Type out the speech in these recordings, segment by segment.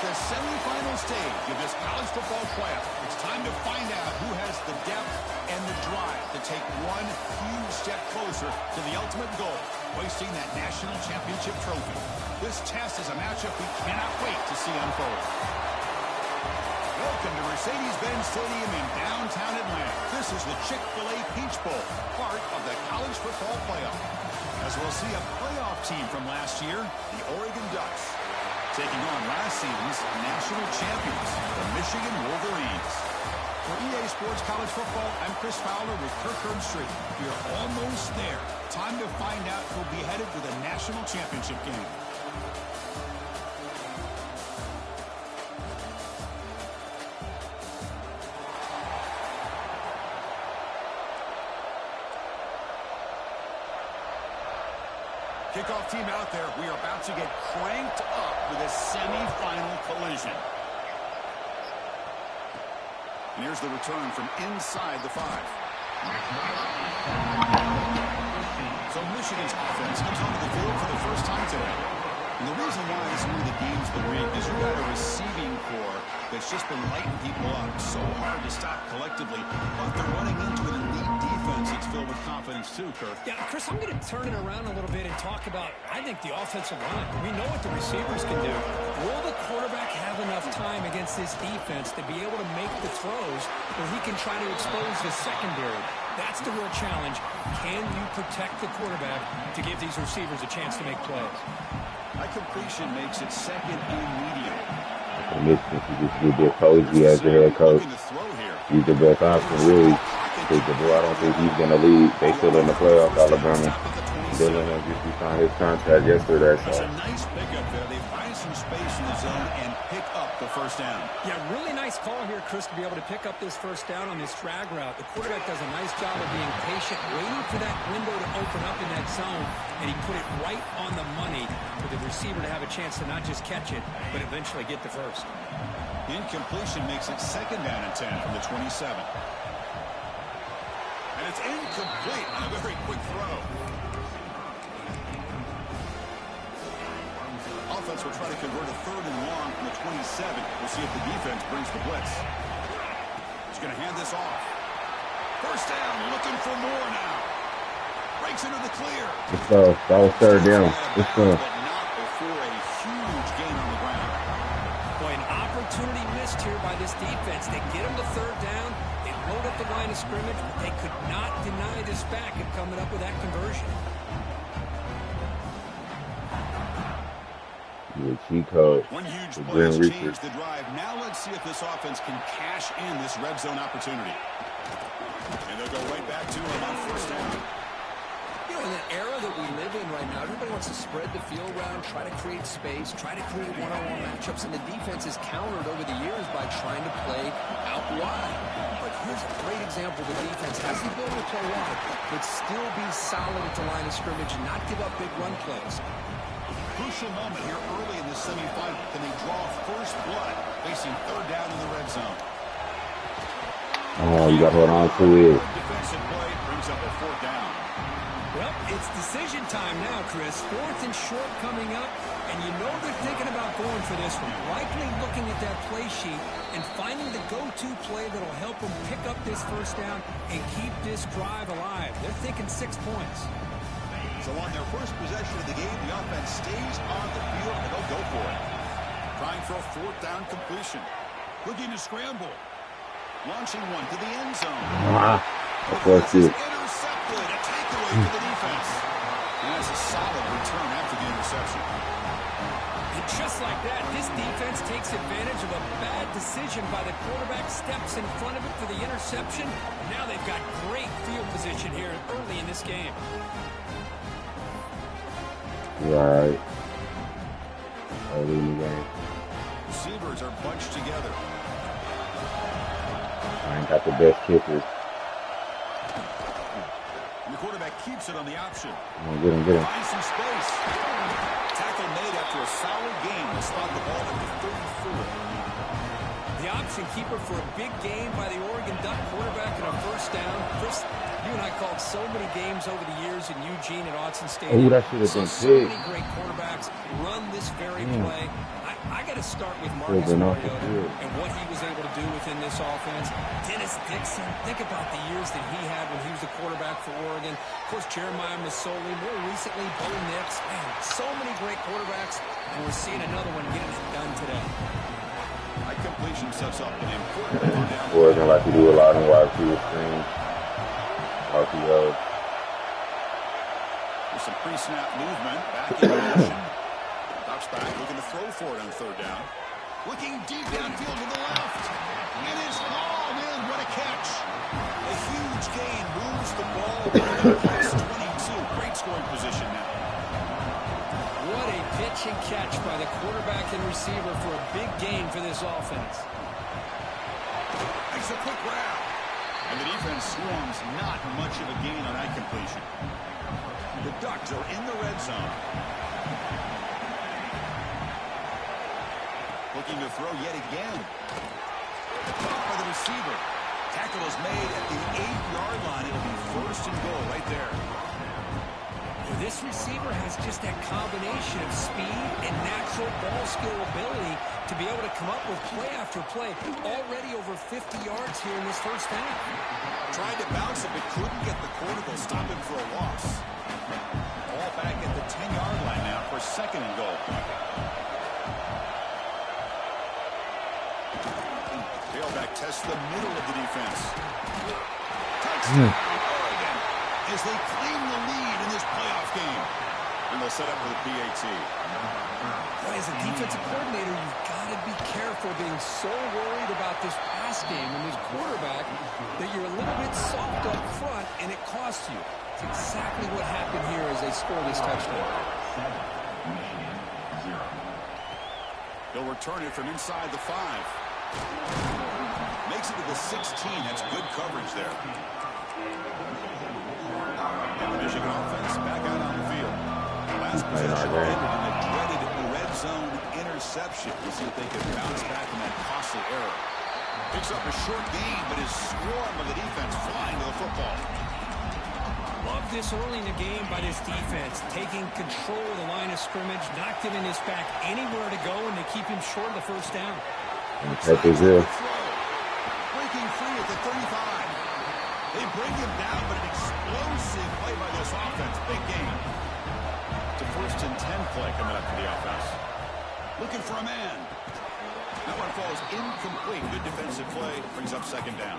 the semifinal stage of this college football playoff. It's time to find out who has the depth and the drive to take one huge step closer to the ultimate goal, hoisting that national championship trophy. This test is a matchup we cannot wait to see unfold. Welcome to Mercedes-Benz Stadium in downtown Atlanta. This is the Chick-fil-A Peach Bowl, part of the college football playoff. As we'll see a playoff team from last year, the Oregon Ducks, taking on last season's national champions, the Michigan Wolverines. For EA Sports College Football, I'm Chris Fowler with Kirk Herbstreit. We're almost there. Time to find out who'll be headed to the national championship game. Kickoff team out there. We are about to get cranked up with a semifinal collision. And here's the return from inside the 5. So Michigan's offense comes onto the field for the first time today. And the reason why this is one of the games of the week is you've got a receiving core that's just been lighting people up. So hard to stop collectively. But they're running into an elite defense that's filled with confidence too, Kirk. Yeah, Chris, I'm going to turn it around a little bit and talk about, I think, the offensive line. We know what the receivers can do. Will the quarterback have enough time against this defense to be able to make the throws where he can try to expose the secondary? That's the real challenge. Can you protect the quarterback to give these receivers a chance to make plays? That completion makes it second and medium. And this is just a cozy as your head coach. He's the best option, really. I don't think he's going to lead. They still in the playoffs, Alabama. Dylan just signed his contract yesterday. That's a nice pickup there. They find some space in the zone and pick up the first down. Yeah, really nice call here, Chris, to be able to pick up this first down on this drag route. The quarterback does a nice job of being patient, waiting for that window to open up in that zone, and he put it right on the money for the receiver to have a chance to not just catch it, but eventually get the first. Incompletion makes it second down and 10 from the 27. And it's incomplete on a very quick throw. Offense will try to convert a third and long from the 27. We'll see if the defense brings the blitz. He's going to hand this off. First down, looking for more now. Breaks into the clear. That was third down. But not before a huge gain on the ground. Boy, an opportunity missed here by this defense. They get him to third down. They load up the line of scrimmage, but they could not deny this back and coming up with that conversion. Cheat code. One huge play has changed the drive. Now let's see if this offense can cash in this red zone opportunity. And they'll go right back to him on first down. You know, in the era that we live in right now, everybody wants to spread the field around, try to create space, try to create one-on-one matchups, and the defense is countered over the years by trying to play out wide. But here's a great example. The defense has the ability to play wide, but still be solid at the line of scrimmage and not give up big run plays. Crucial moment here early in the semifinal. Can they draw first blood facing third down in the red zone? Oh, you got to hold on to it. Defensive play brings up a fourth down. Well, it's decision time now, Chris. Fourth and short coming up, and you know they're thinking about going for this one. Likely looking at that play sheet and finding the go-to play that'll help them pick up this first down and keep this drive alive. They're thinking 6 points. So on their first possession of the game, the offense stays on the field, and they'll go for it. Trying for a fourth down completion. Looking to scramble. Launching one to the end zone. Of course, it. Intercepted. A takeaway for the defense. And that's a solid return after the interception. And just like that, this defense takes advantage of a bad decision by the quarterback, steps in front of it for the interception. Now they've got great field position here early in this game. Right. Early in the game. Receivers are bunched together. I ain't got the best kickers. And the quarterback keeps it on the option. Get him. Finds some space. Tackle made after a solid game to spot the ball at the 34. The option keeper for a big gain by the Oregon Duck quarterback and a first down. Chris, you and I called so many games over the years in Eugene at Autzen Stadium. Oh, that should have been so big. many great quarterbacks run this very play. I got got to start with Marcus Mariota and what he was able to do within this offense. Dennis Dixon, think about the years that he had when he was the quarterback for Oregon. Of course, Jeremiah Masoli, more recently, Bo Nix. Man, so many great quarterbacks, and we're seeing another one getting it done today. High completion sets up an important down. Oregon like to do a lot in wide receiver screens, RPOs. With some pre-snap movement, back in motion. Drops back, looking to throw for it on third down. Looking deep downfield to the left. It is hauled in. What a catch. A huge gain moves the ball past 22. Great scoring position now. What a pitch and catch by the quarterback and receiver for a big gain for this offense. Makes a quick grab. And the defense swarms not much of a gain on that completion. The Ducks are in the red zone. Looking to throw yet again. Caught by the receiver. Tackle is made at the 8-yard line. It'll be first and goal right there. This receiver has just that combination of speed and natural ball skill ability to be able to come up with play after play. Already over 50 yards here in this first half. Tried to bounce it, but couldn't get the quarter to stop him for a loss. Ball back at the 10-yard line now for second and goal. Tailback tests the middle of the defense. Touchdown, Oregon, as they claim the lead in this playoff game. And they'll set up for the PAT. Boy, as a defensive coordinator, you've got to be careful being so worried about this pass game and this quarterback that you're a little bit soft up front and it costs you. It's exactly what happened here as they score this touchdown. They'll return it from inside the 5. Makes it to the 16. That's good coverage there. And the Michigan offense back out on the field. Last possession ended in a dreaded red zone interception. We'll see if they can bounce back from that costly error. Picks up a short gain, but his swarm of the defense flying to the football. Love this early in the game by this defense, taking control of the line of scrimmage, not giving this back anywhere to go, and to keep him short of the first down. That is it. Breaking free at the 35. They bring him down, but an explosive play by this offense. Big game. It's a first and 10 play coming up for the offense. Looking for a man. That one falls incomplete. Good defensive play. Brings up second down.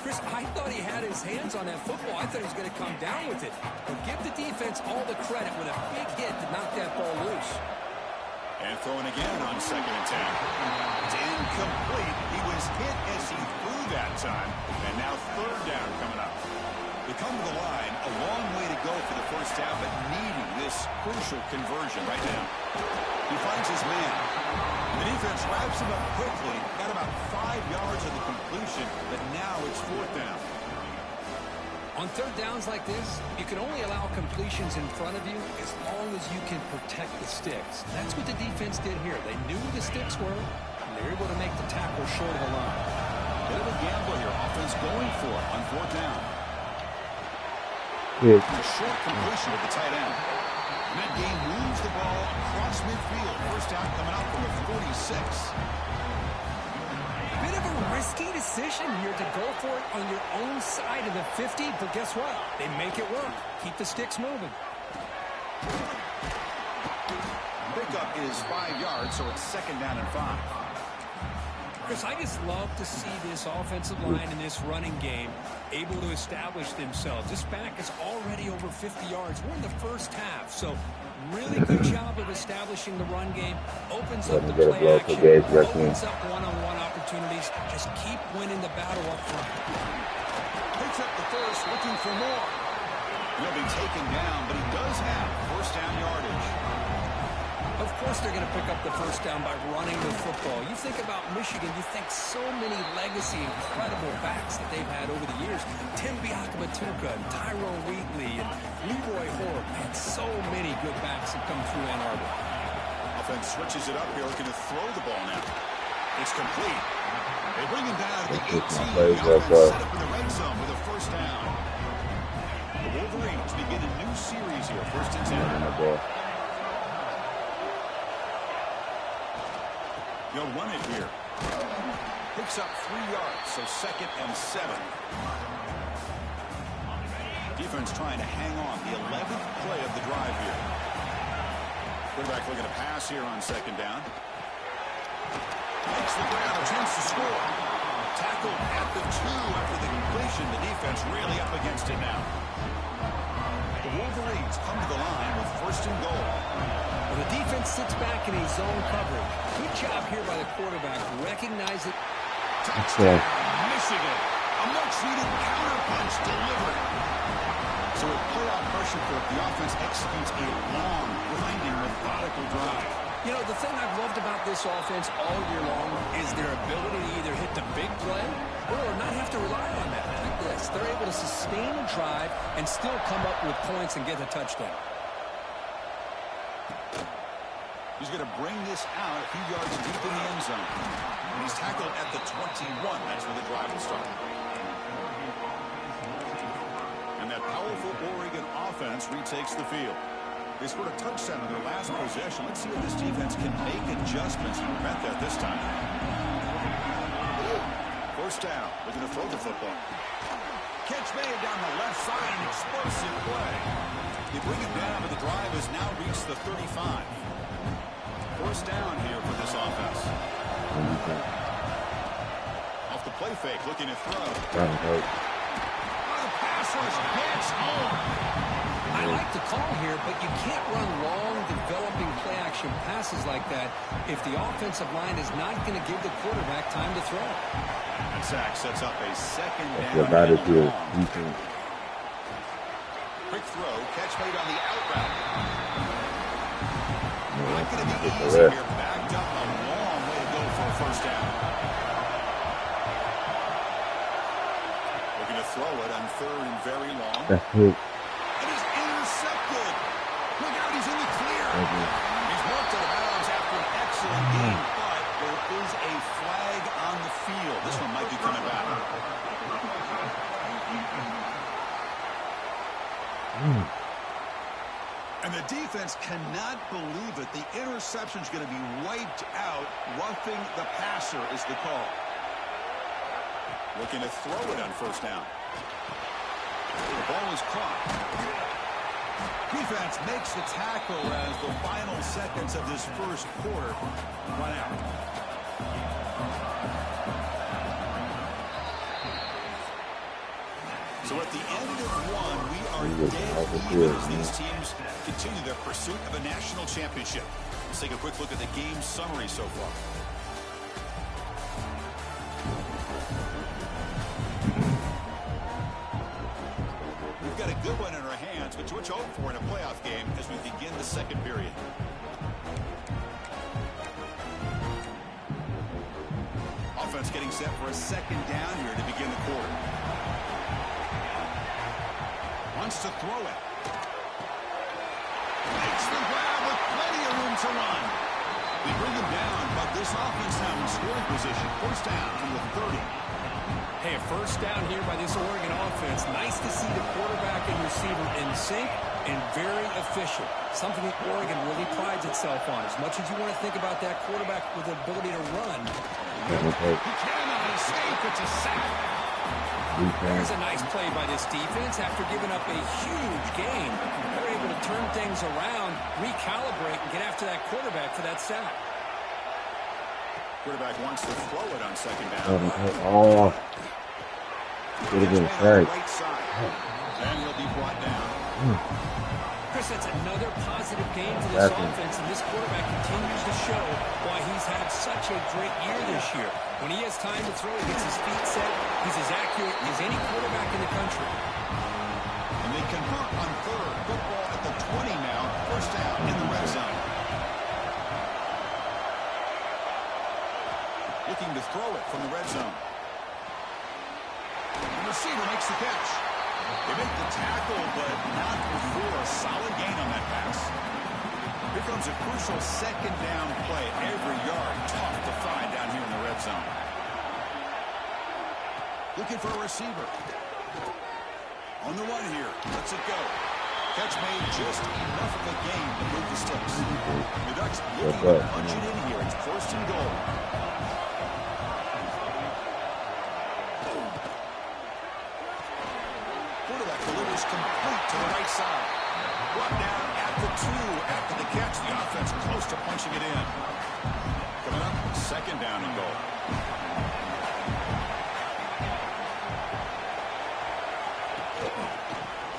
Chris, I thought he had his hands on that football. I thought he was going to come down with it. But give the defense all the credit with a big hit to knock that ball loose. And throwing again on second and 10. It's incomplete. He was hit as he threw that time. And now third down coming up. They come to the line, a long way to go for the first half, but needing this crucial conversion right now. He finds his man. The defense wraps him up quickly. Got about 5 yards of the completion, but now it's fourth down. On third downs like this, you can only allow completions in front of you as long as you can protect the sticks. That's what the defense did here. They knew the sticks were, and they were able to make the tackle short of the line. Bit of a gamble here. Offense going for it on fourth down. Yeah. A short completion with the tight end. And that game moves the ball across midfield. First down coming out from the 46. Bit of a risky decision here to go for it on your own side of the 50, but guess what? They make it work. Keep the sticks moving. Pickup is 5 yards, so it's second down and 5. Chris, I just love to see this offensive line in this running game able to establish themselves. This back is already over 50 yards. We're in the first half, so really good job of establishing the run game. Opens up the play action, opens up one-on-one opportunities. Just keep winning the battle up front. Picks up the first, looking for more. He'll be taken down, but he does have first down yardage. Of course they're going to pick up the first down by running the football. You think about Michigan, you think so many legacy, incredible backs that they've had over the years. Tim Biakabatuka, Tyrone Wheatley, and Leroy Hoare. Man, so many good backs have come through Ann Arbor. Offense switches it up here, looking to throw the ball now. It's complete. They bring him down to the 18. The offense set up in the red zone with a first down. The Wolverines begin a new series here, first and 10. He'll run it here. Picks up 3 yards, so 2nd and 7. Defense trying to hang on. The 11th play of the drive here. Quarterback looking to pass here on 2nd down. Makes the grab, a chance to score. Tackled at the 2 after the completion. The defense really up against it now. The Wolverines come to the line with 1st and goal. Well, the defense sits back in a zone coverage. Good job here by the quarterback. Recognize it. Touchdown, Michigan. A much-needed counter-punch delivered. So with playoff pressure for it, the offense executes a long, grinding, methodical drive. You know, the thing I've loved about this offense all year long is their ability to either hit the big play or not have to rely on that. Like this. They're able to sustain a drive and still come up with points and get a touchdown. He's going to bring this out a few yards deep in the end zone. And he's tackled at the 21. That's where the drive will start. And that powerful Oregon offense retakes the field. They scored a touchdown on their last possession. Let's see if this defense can make adjustments to prevent that this time. 1st down. Looking to throw the football. Catch made down the left side. An explosive play. They bring him down, but the drive has now reached the 35. 1st down here for this offense. Off the play fake, looking to throw. The pass rush hits home. I like the call here, but you can't run long, developing play-action passes like that if the offensive line is not going to give the quarterback time to throw. And Zach sets up a 2nd down. Quick throw, catch made on the out route. Not going to be easy here. Backed up a long way to go for a 1st down. Looking to throw it on 3rd and very long. It is intercepted. Look out, he's in the clear. He's walked out of bounds after an excellent game, but there is a flag on the field. This one might be coming back. And the defense cannot believe it. The interception is going to be wiped out. Roughing the passer is the call. Looking to throw it on 1st down. The ball is caught. Defense makes the tackle as the final seconds of this 1st quarter run out. So at the end of 1, we are dead even as these teams continue their pursuit of a national championship. Let's take a quick look at the game summary so far. We've got a good one in our hands, but what you hope for in a playoff game as we begin the 2nd period. Offense getting set for a 2nd down here to begin the quarter. Wants to throw it. Makes the grab with plenty of room to run. They bring him down, but this offense now in scoring position. 1st down from the 30. Hey, a 1st down here by this Oregon offense. Nice to see the quarterback and receiver in sync and very efficient. Something that Oregon really prides itself on. As much as you want to think about that quarterback with the ability to run. He cannot escape. It's a sack. There's a nice play by this defense. After giving up a huge gain, they're able to turn things around, recalibrate, and get after that quarterback for that sack. Quarterback wants to throw it on 2nd down. Should have been right. Right side. And he'll be brought down. Chris, that's another positive game for this offense, and this quarterback continues to show why he's had such a great year this year. When he has time to throw, he gets his feet set. He's as accurate as any quarterback in the country. And they convert on 3rd. Football at the 20 now. 1st down in the red zone. Looking to throw it from the red zone. The receiver makes the catch. They make the tackle, but not before a solid gain on that pass. Here comes a crucial 2nd down play. Every yard tough to find down here in the red zone. Looking for a receiver. On the run here. Lets it go. Catch made just enough of a gain to move the sticks. The Ducks looking to punch it in here. It's 1st and goal. down and goal.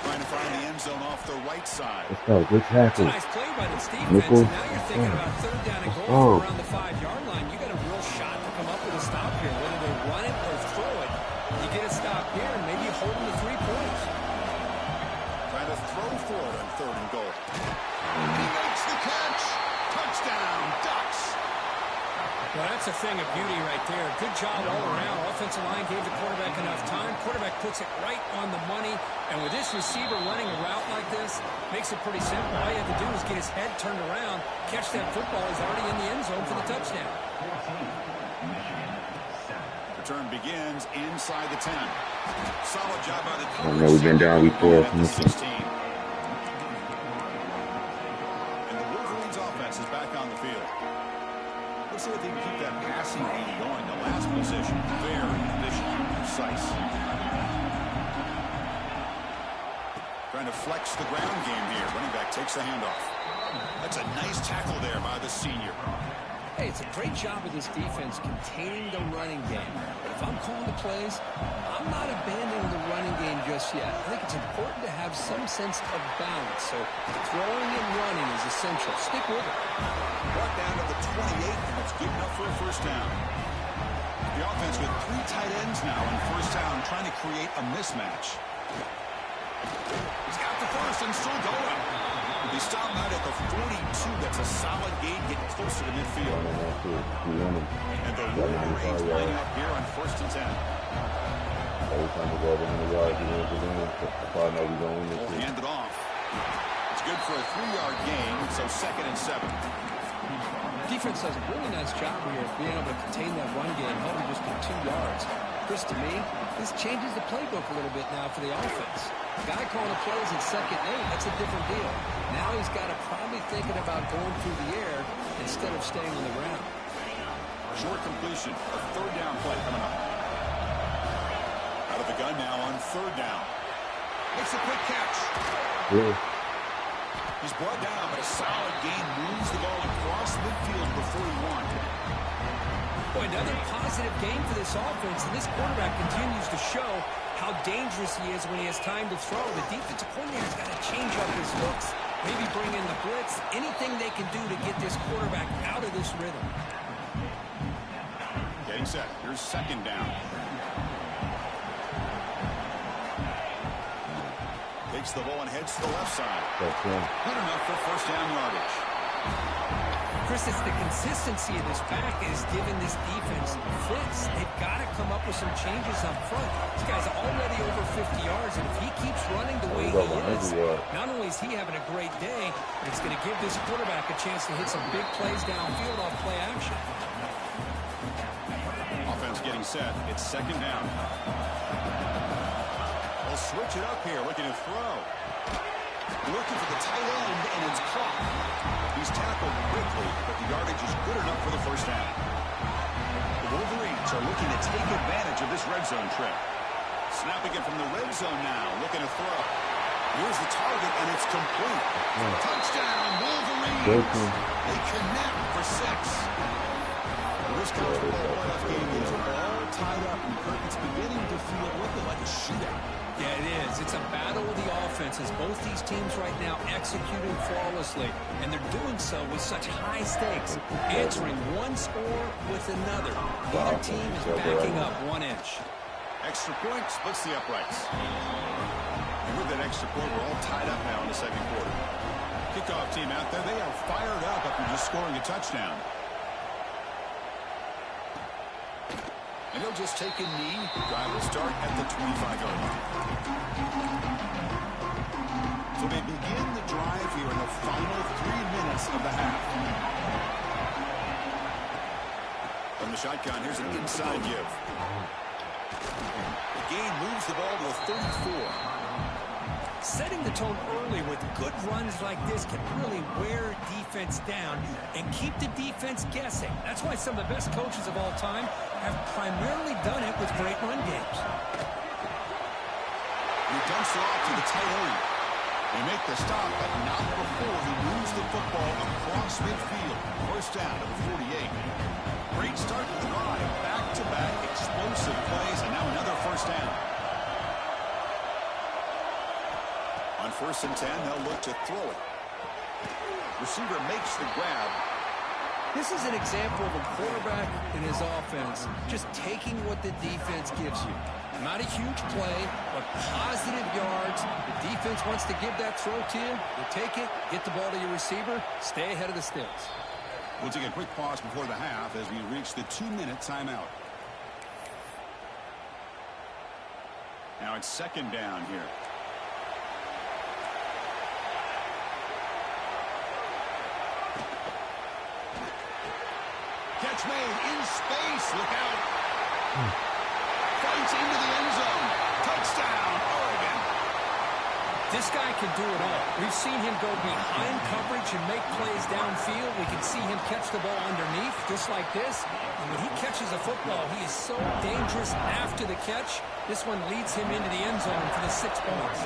Trying to find the end zone off the right side. Let's go. Good tackle. Nice play by this defense. Nichols. And now you're thinking about third down and goal around the 5-yard line. You got a real shot to come up with a stop here. Whether they run it or throw it, you get a stop here and maybe you hold them to 3 points. Trying to throw for it on third and goal. He makes the catch. Touchdown, Ducks. Well, that's a thing of beauty right there. Good job all around. Offensive line gave the quarterback enough time. Quarterback puts it right on the money. And with this receiver running a route like this, makes it pretty simple. All you have to do is get his head turned around, catch that football. He's already in the end zone for the touchdown. Return begins inside the 10. Solid job by the I know we've been down before. 16. And the Wolverines offense is back on the field. Let's see if they can keep that passing game going. The last position, very efficient and precise. Trying to flex the ground game here. Running back takes the handoff. That's a nice tackle there by the senior. Hey, it's a great job of this defense containing the running game. But if I'm calling the plays, I'm not abandoning the running game just yet. I think it's important to have some sense of balance. So throwing and running is essential. Stick with it. Brought down to the 28, and it's good enough for a first down. The offense with 3 tight ends now on first down, trying to create a mismatch. He's got the first and still going. He stopped out at the 42. That's a solid gain, getting closer to midfield. And the Wolverines lining up here on first and 10. Every time we go over 100 yards, he wins the game. I probably know we're going to win this. We'll hand it off. It's good for a 3-yard gain, so 2nd and 7. Defense does a really nice job here of being able to contain that run game, held him just to 2 yards. Chris, to me, this changes the playbook a little bit now for the offense. The guy calling the plays at 2nd and 8, that's a different deal. Now he's got to probably thinking about going through the air instead of staying on the ground. Short completion, a 3rd down play coming up. Out of the gun now on 3rd down. Makes a quick catch. Yeah. He's brought down, but a solid gain moves the ball across midfield before he wanted. Boy, another positive game for this offense, and this quarterback continues to show how dangerous he is when he has time to throw. The defensive coordinator's got to change up his looks, maybe bring in the blitz, anything they can do to get this quarterback out of this rhythm. Getting set. Here's 2nd down. Takes the ball and heads to the left side. Good enough for first down yardage. Chris, it's the consistency of this back is giving this defense fits. They've got to come up with some changes up front. This guy's already over 50 yards, and if he keeps running the way he is, not only is he having a great day, but it's going to give this quarterback a chance to hit some big plays downfield off play action. Offense getting set. It's 2nd down. They'll switch it up here, looking to throw. Looking for the tight end, and it's caught. He's tackled quickly, but the yardage is good enough for the first down. The Wolverines are looking to take advantage of this red zone trip. Snapping it from the red zone now, looking to throw. Here's the target, and it's complete. Touchdown, Wolverines! They connect for 6. This college football playoff game is all tied up, and it's beginning to feel like a shootout. Yeah, it is. It's a battle of the offenses. Both these teams right now executing flawlessly, and they're doing so with such high stakes, answering one score with another. Neither team is backing up 1 inch. Extra point splits the uprights. And with that extra point, we're all tied up now in the 2nd quarter. Kickoff team out there, they are fired up after just scoring a touchdown. And he'll just take a knee. Drive will start at the 25-yard line. So they begin the drive here in the final 3 minutes of the half. From the shotgun, here's an inside give. The gain moves the ball to the 34. Setting the tone early with good runs like this can really wear defense down and keep the defense guessing. That's why some of the best coaches of all time have primarily done it with great run games. He dumps it off to the tight end. They make the stop, but not before he moves the football across midfield. First down to the 48. Great start 1st and 10, they'll look to throw it. Receiver makes the grab. This is an example of a quarterback in his offense just taking what the defense gives you. Not a huge play, but positive yards. The defense wants to give that throw to you. You take it, get the ball to your receiver, stay ahead of the sticks. We'll take a quick pause before the half as we reach the 2-minute timeout. Now it's 2nd down here. Catch made in space. Look out. Fights into the end zone. Touchdown, Oregon. This guy can do it all. We've seen him go behind coverage and make plays downfield. We can see him catch the ball underneath, just like this. And when he catches a football, he is so dangerous after the catch. This one leads him into the end zone for the 6 points.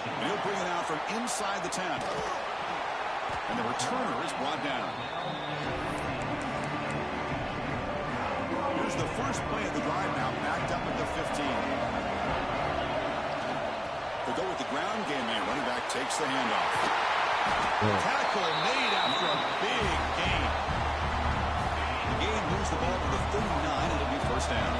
And he'll bring it out from inside the 10. And the returner is brought down. Here's the first play of the drive now, backed up at the 15. They go with the ground game here. Running back takes the handoff. Tackle made after a big gain. The gain moves the ball to the 39. It'll be 1st down.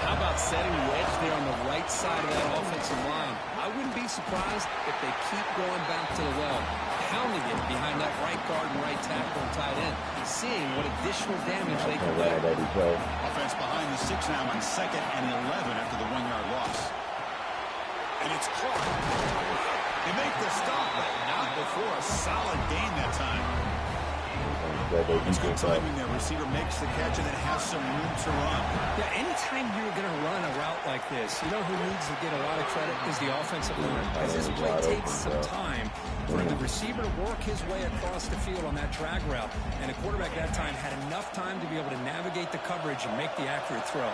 How about setting the edge there on the right side of that offensive line? I wouldn't be surprised if they keep going back to the well, pounding it behind that right guard and right tackle and tight end, seeing what additional damage they can do. Offense behind the 6 now on 2nd and 11 after the 1-yard loss. And it's caught. They make the stop, but not before a solid gain that time. It's good timing there. Receiver makes the catch and then has some room to run. Yeah, anytime you're going to run a route like this, you know who needs to get a lot of credit is the offensive line. Because this play takes some time for the receiver to work his way across the field on that drag route. And the quarterback that time had enough time to be able to navigate the coverage and make the accurate throw.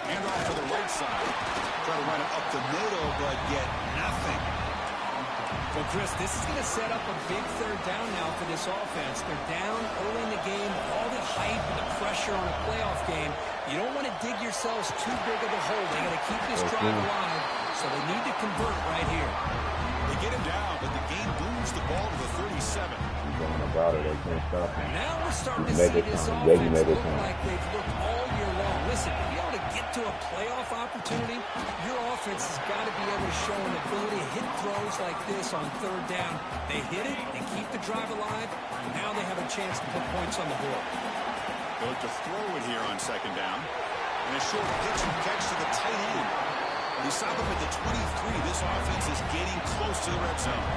Hand off to the right side. Try to run it up the middle, but get nothing. Well, Chris, this is going to set up a big 3rd down now for this offense. They're down early in the game, all the hype and the pressure on a playoff game. You don't want to dig yourselves too big of a hole. They got to keep this drive alive, so they need to convert right here. They get him down, but the game moves the ball to the 37. He's going about it. They can't stop him. Now we're starting to see this offense look like they've looked all year long. Listen, to be able to get to a playoff opportunity, your offense has got to be able to show an ability to hit throws like this on 3rd down. They hit it, they keep the drive alive, and now they have a chance to put points on the board. They look to throw it here on 2nd down. And a short pitch and catch to the tight end. We stop them at the 23. This offense is getting close to the red zone.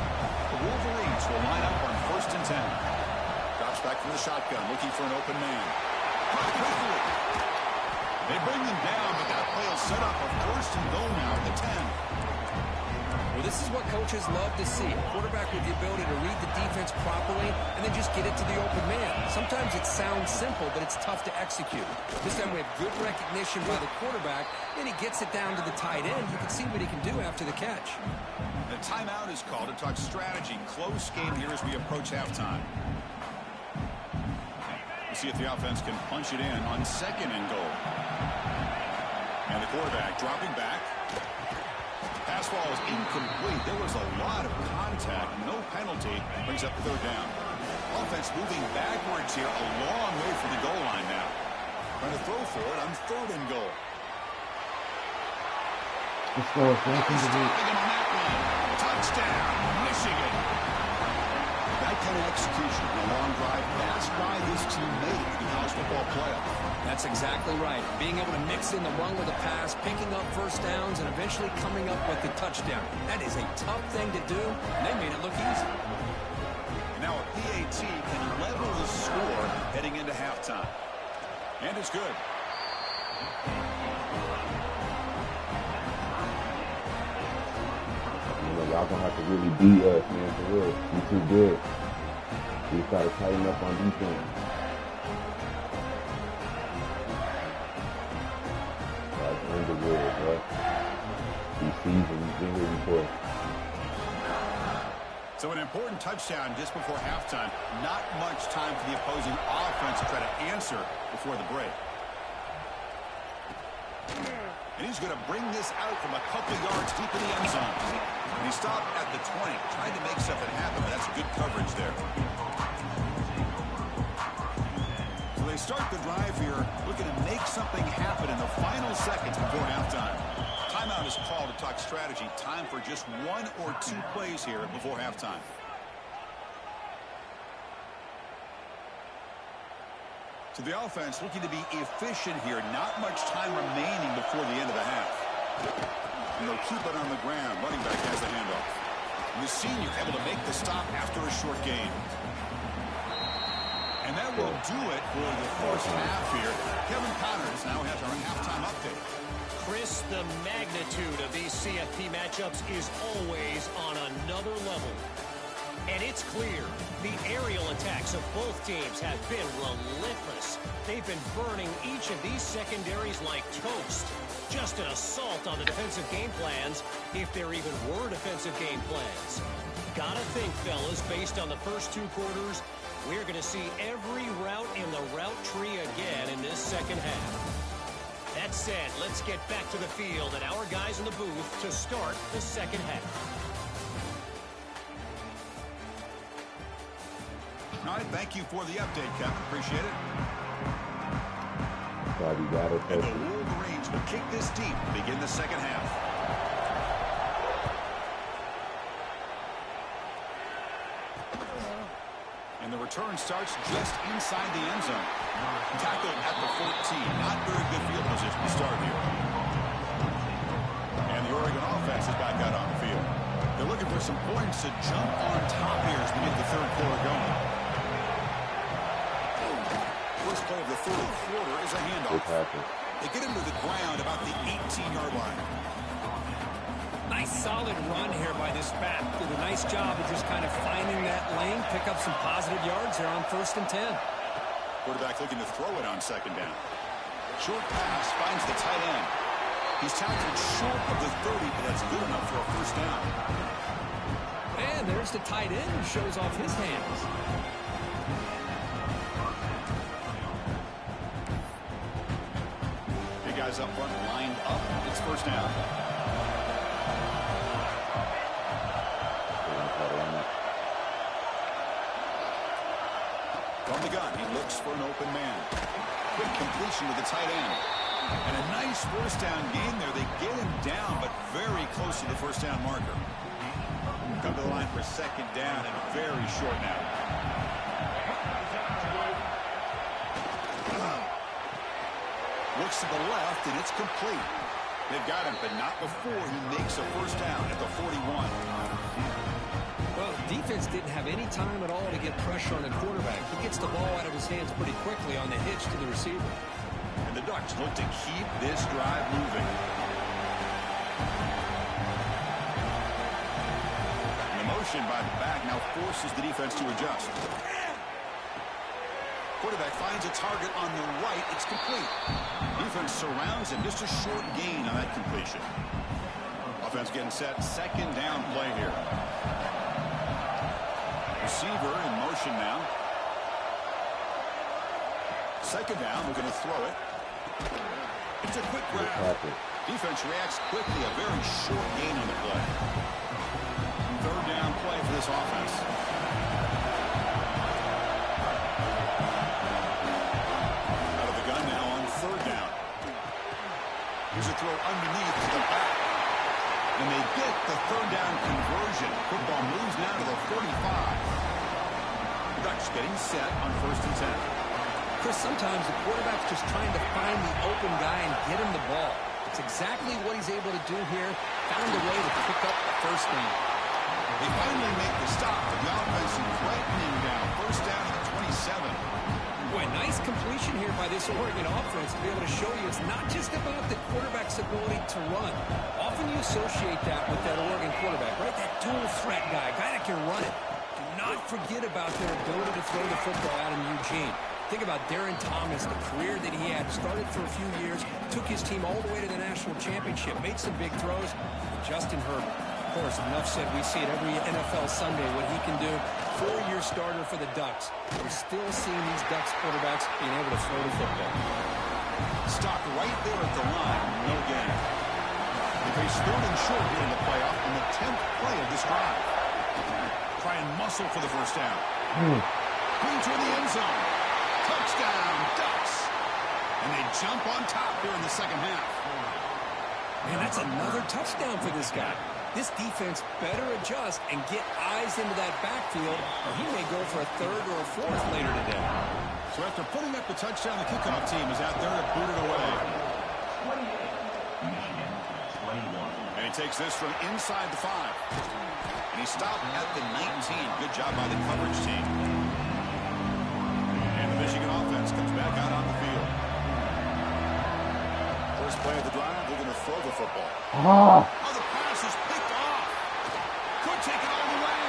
The Wolverines will line up on 1st and 10. Drops back from the shotgun, looking for an open man. Caught quickly. They bring them down, but that play will set up a 1st and goal now at the 10. Well, this is what coaches love to see. A quarterback with the ability to read the defense properly and then just get it to the open man. Sometimes it sounds simple, but it's tough to execute. This time we have good recognition by the quarterback, and he gets it down to the tight end. You can see what he can do after the catch. The timeout is called to talk strategy. Close game here as we approach halftime. We'll see if the offense can punch it in on 2nd and goal. And the quarterback dropping back. Pass ball is incomplete. There was a lot of contact. No penalty. Brings up 3rd down. Offense moving backwards here. A long way from the goal line now. Trying to throw for it on 3rd and goal. Stopping him on that one. Touchdown, Michigan. That kind of execution on a long drive. That's why this team made it to the college football playoff. That's exactly right. Being able to mix in the run with the pass, picking up 1st downs, and eventually coming up with the touchdown. That is a tough thing to do, and they made it look easy. And now a PAT can level the score heading into halftime. And it's good. Y'all gonna have to really beat us, man, for real. We too good. We try to tighten up on defense. Like Underwood, bro. These seasons, he's been here before. So an important touchdown just before halftime. Not much time for the opposing offense to try to answer before the break. And he's going to bring this out from a couple yards deep in the end zone. And he stopped at the 20, trying to make something happen, but that's good coverage there. So they start the drive here, looking to make something happen in the final seconds before halftime. Timeout is called to talk strategy. Time for just 1 or 2 plays here before halftime. So the offense looking to be efficient here. Not much time remaining before the end of the half. And they'll keep it on the ground. Running back has the handoff. And the senior able to make the stop after a short gain. And that will do it for the first half here. Kevin Connors now has our halftime update. Chris, the magnitude of these CFP matchups is always on another level. And it's clear, the aerial attacks of both teams have been relentless. They've been burning each of these secondaries like toast. Just an assault on the defensive game plans, if there even were defensive game plans. Gotta think, fellas, based on the first 2 quarters, we're going to see every route in the route tree again in this second half. That said, let's get back to the field and our guys in the booth to start the second half. All right, thank you for the update, Kevin. Appreciate it. And the Wolverines will kick this deep to begin the second half. And the return starts just inside the end zone. Tackled at the 14. Not very good field position to start here. And the Oregon offense is back out on the field. They're looking for some points to jump on top here as we get the third quarter going. First play of the third quarter is a handoff. They get him to the ground about the 18-yard line. Nice solid run here by this back. Did a nice job of just kind of finding that lane, pick up some positive yards there on 1st and 10. Quarterback looking to throw it on 2nd down. Short pass finds the tight end. He's tackled short of the 30, but that's good enough for a first down. And there's the tight end who shows off his hands. Guys up front lined up. It's first down. From the gun, he looks for an open man. Quick completion to the tight end. And a nice first down gain there. They get him down, but very close to the first down marker. Come to the line for 2nd down and very short now. Looks to the left, and it's complete. They've got him, but not before he makes a first down at the 41. Well, defense didn't have any time at all to get pressure on the quarterback. He gets the ball out of his hands pretty quickly on the hitch to the receiver. And the Ducks look to keep this drive moving. And the motion by the back now forces the defense to adjust. Quarterback finds a target on the right. It's complete. Defense surrounds him. Just a short gain on that completion. Offense getting set. 2nd down play here. Receiver in motion now. 2nd down. We're going to throw it. It's a quick grab. Defense reacts quickly. A very short gain on the play. 3rd down play for this offense. Here's a throw underneath to the back. And they get the 3rd down conversion. Football moves now to the 45. Ducks getting set on 1st and 10. Chris, sometimes the quarterback's just trying to find the open guy and get him the ball. It's exactly what he's able to do here. Found a way to pick up the first down. They finally make the stop, but the offense threatening down. 1st down at the 27. Boy, nice completion here by this Oregon offense to be able to show you it's not just about the quarterback's ability to run. Often you associate that with that Oregon quarterback, right? That dual threat guy that can run it. Do not forget about their ability to throw the football out in Eugene. Think about Darren Thomas, the career that he had. Started for a few years, took his team all the way to the national championship, made some big throws. And Justin Herbert, of course, enough said, we see it every NFL Sunday what he can do. 4-year starter for the Ducks. We're still seeing these Ducks quarterbacks being able to throw the football. Stopped right there at the line. No gain. They face 3rd and short here in the playoff on the 10th play of this drive. Try and muscle for the first down. Going toward the end zone. Touchdown, Ducks. And they jump on top here in the second half. Man, that's another touchdown for this guy. This defense better adjust and get eyes into that backfield, or he may go for a 3rd or a 4th later today. So after putting up the touchdown, the kickoff team is out there to boot it away. And he takes this from inside the 5. And he stopped at the 19. Good job by the coverage team. And the Michigan offense comes back out on the field. First play of the drive, they're going to throw the football. Oh, the pass is picked off. Could take it all the way.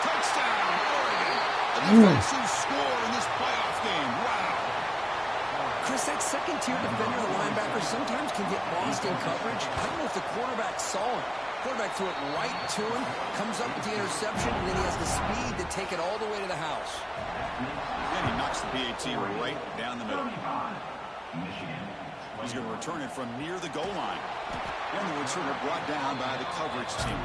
Touchdown, Oregon. A defensive score in this playoff game. Wow. Chris, that second-tier defender, the linebacker, sometimes can get lost in coverage. I don't know if the quarterback saw him. Quarterback threw it right to him, comes up with the interception, and then he has the speed to take it all the way to the house. And he knocks the PAT right down the middle. He's going to return it from near the goal line. And the returner brought down by the coverage team.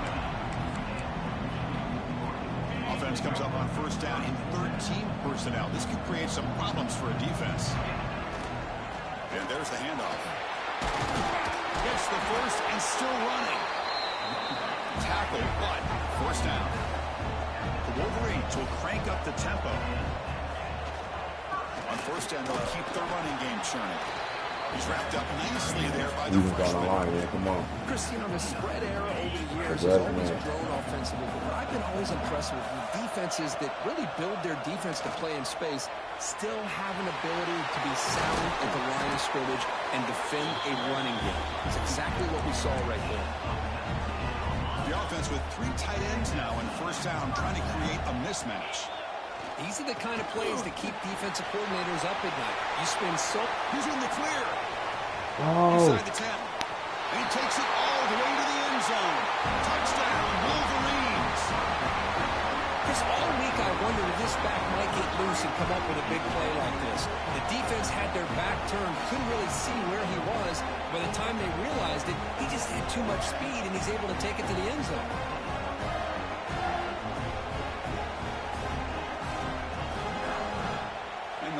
Offense comes up on first down in 13 personnel. This could create some problems for a defense. And there's the handoff. Gets the first and still running. Tackle, but first down. The Wolverines will crank up the tempo. On first down, they'll keep the running game churning. He's wrapped up nicely there by the freshman. Come on. Chris, you know, the spread era over the years has always grown offensively. But what I've been always impressed with defenses that really build their defense to play in space still have an ability to be sound at the line of scrimmage and defend a running game. It's exactly what we saw right there. The offense with 3 tight ends now in first down, trying to create a mismatch. These are the kind of plays that keep defensive coordinators up at night. You spend so... He's in the clear. Oh. Inside the 10. And he takes it all the way to the end zone. Touchdown, Wolverines. Chris, all week I wondered if this back might get loose and come up with a big play like this. The defense had their back turned, couldn't really see where he was. By the time they realized it, he just had too much speed, and he's able to take it to the end zone.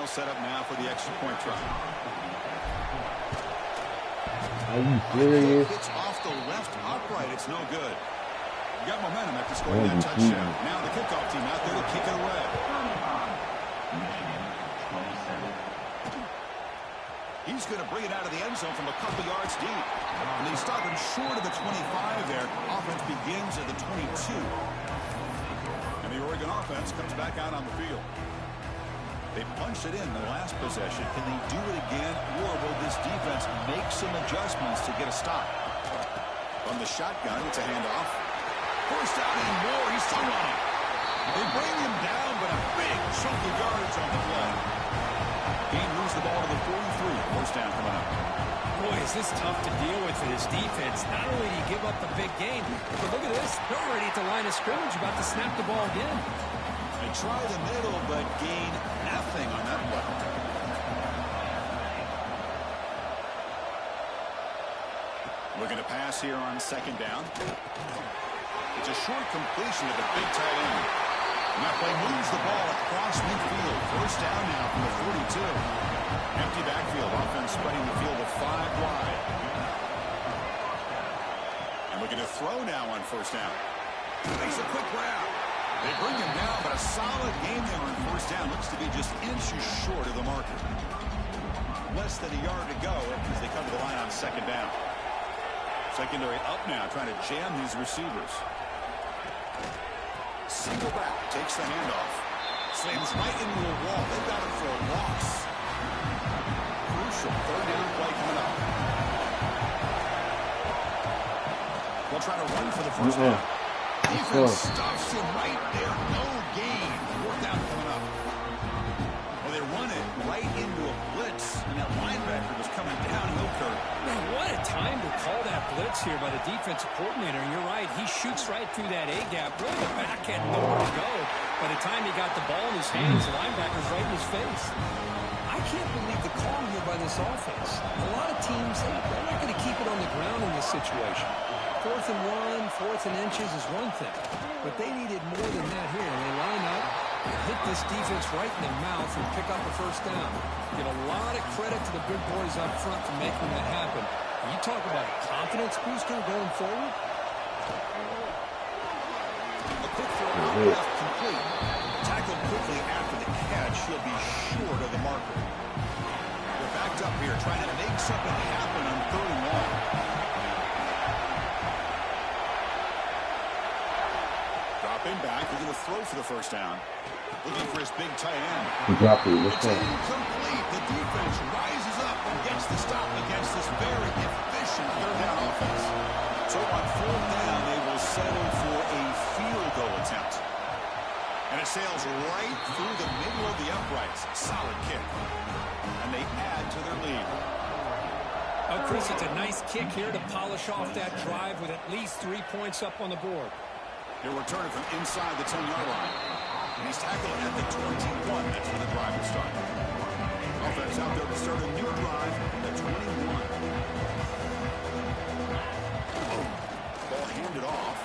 Set up now for the extra point try. Are you serious? It's off the left upright. It's no good. You got momentum after scoring that touchdown. Now the kickoff team out there to kick it away. He's going to bring it out of the end zone from a couple yards deep. And they stop him short of the 25 there. Offense begins at the 22. And the Oregon offense comes back out on the field. They punched it in the last possession. Can they do it again, or will this defense make some adjustments to get a stop? From the shotgun, it's a handoff. First down and more. He's still running. They bring him down, but a big chunk of yards on the play. Gain moves the ball to the 43. First down coming up. Boy, is this tough to deal with for this defense. Not only do you give up the big gain, but look at this. They're already at the line of scrimmage, about to snap the ball again. They try the middle, but gain nothing on that play. Looking to pass here on second down. It's a short completion to the big tight end. And that play moves the ball across midfield. First down now from the 42. Empty backfield. Offense spreading the field with 5 wide. And looking to throw now on first down. Makes a quick grab. They bring him down, but a solid game there on first down. Looks to be just inches short of the marker. Less than a yard to go as they come to the line on second down. Secondary up now, trying to jam these receivers. Single back, takes the handoff. Slams right into a wall. They've got it for a loss. Crucial third down play coming up. They'll try to run for the first down. Defense stuffs him right there. No gain. Fourth down coming up. Well, they run it right into a blitz, and that linebacker was coming down. No curve. Man, what a time to call that blitz. blitz here by the defensive coordinator, and you're right, he shoots right through that A-gap. Really, the back had nowhere to go. By the time he got the ball in his hands, the linebacker's right in his face. I can't believe the call here by this offense. A lot of teams, they're not going to keep it on the ground in this situation. 4th and 1, 4th and inches is one thing, but they needed more than that here. And they line up, hit this defense right in the mouth, and pick up a first down. Give a lot of credit to the big boys up front for making that happen. You talk about a confidence booster going forward. A quick throw out left complete. Tackled quickly after the catch. He'll be short of the marker. They're backed up here trying to make something happen on 3rd and long. Dropping back. We're going to throw for the first down. Looking for his big tight end. He dropped it. Let's It's go. incomplete. The defense rises up and gets the stop against this very efficient 3rd down offense. So on 4th down, they will settle for a field goal attempt. And it sails right through the middle of the uprights. Solid kick. And they add to their lead. Oh, Chris, it's a nice kick here to polish off that drive with at least 3 points up on the board. He'll return it from inside the 10-yard line. And he's tackled at the 21. That's where the drive will start. Offense out there to start a new drive at 21. Ball handed off.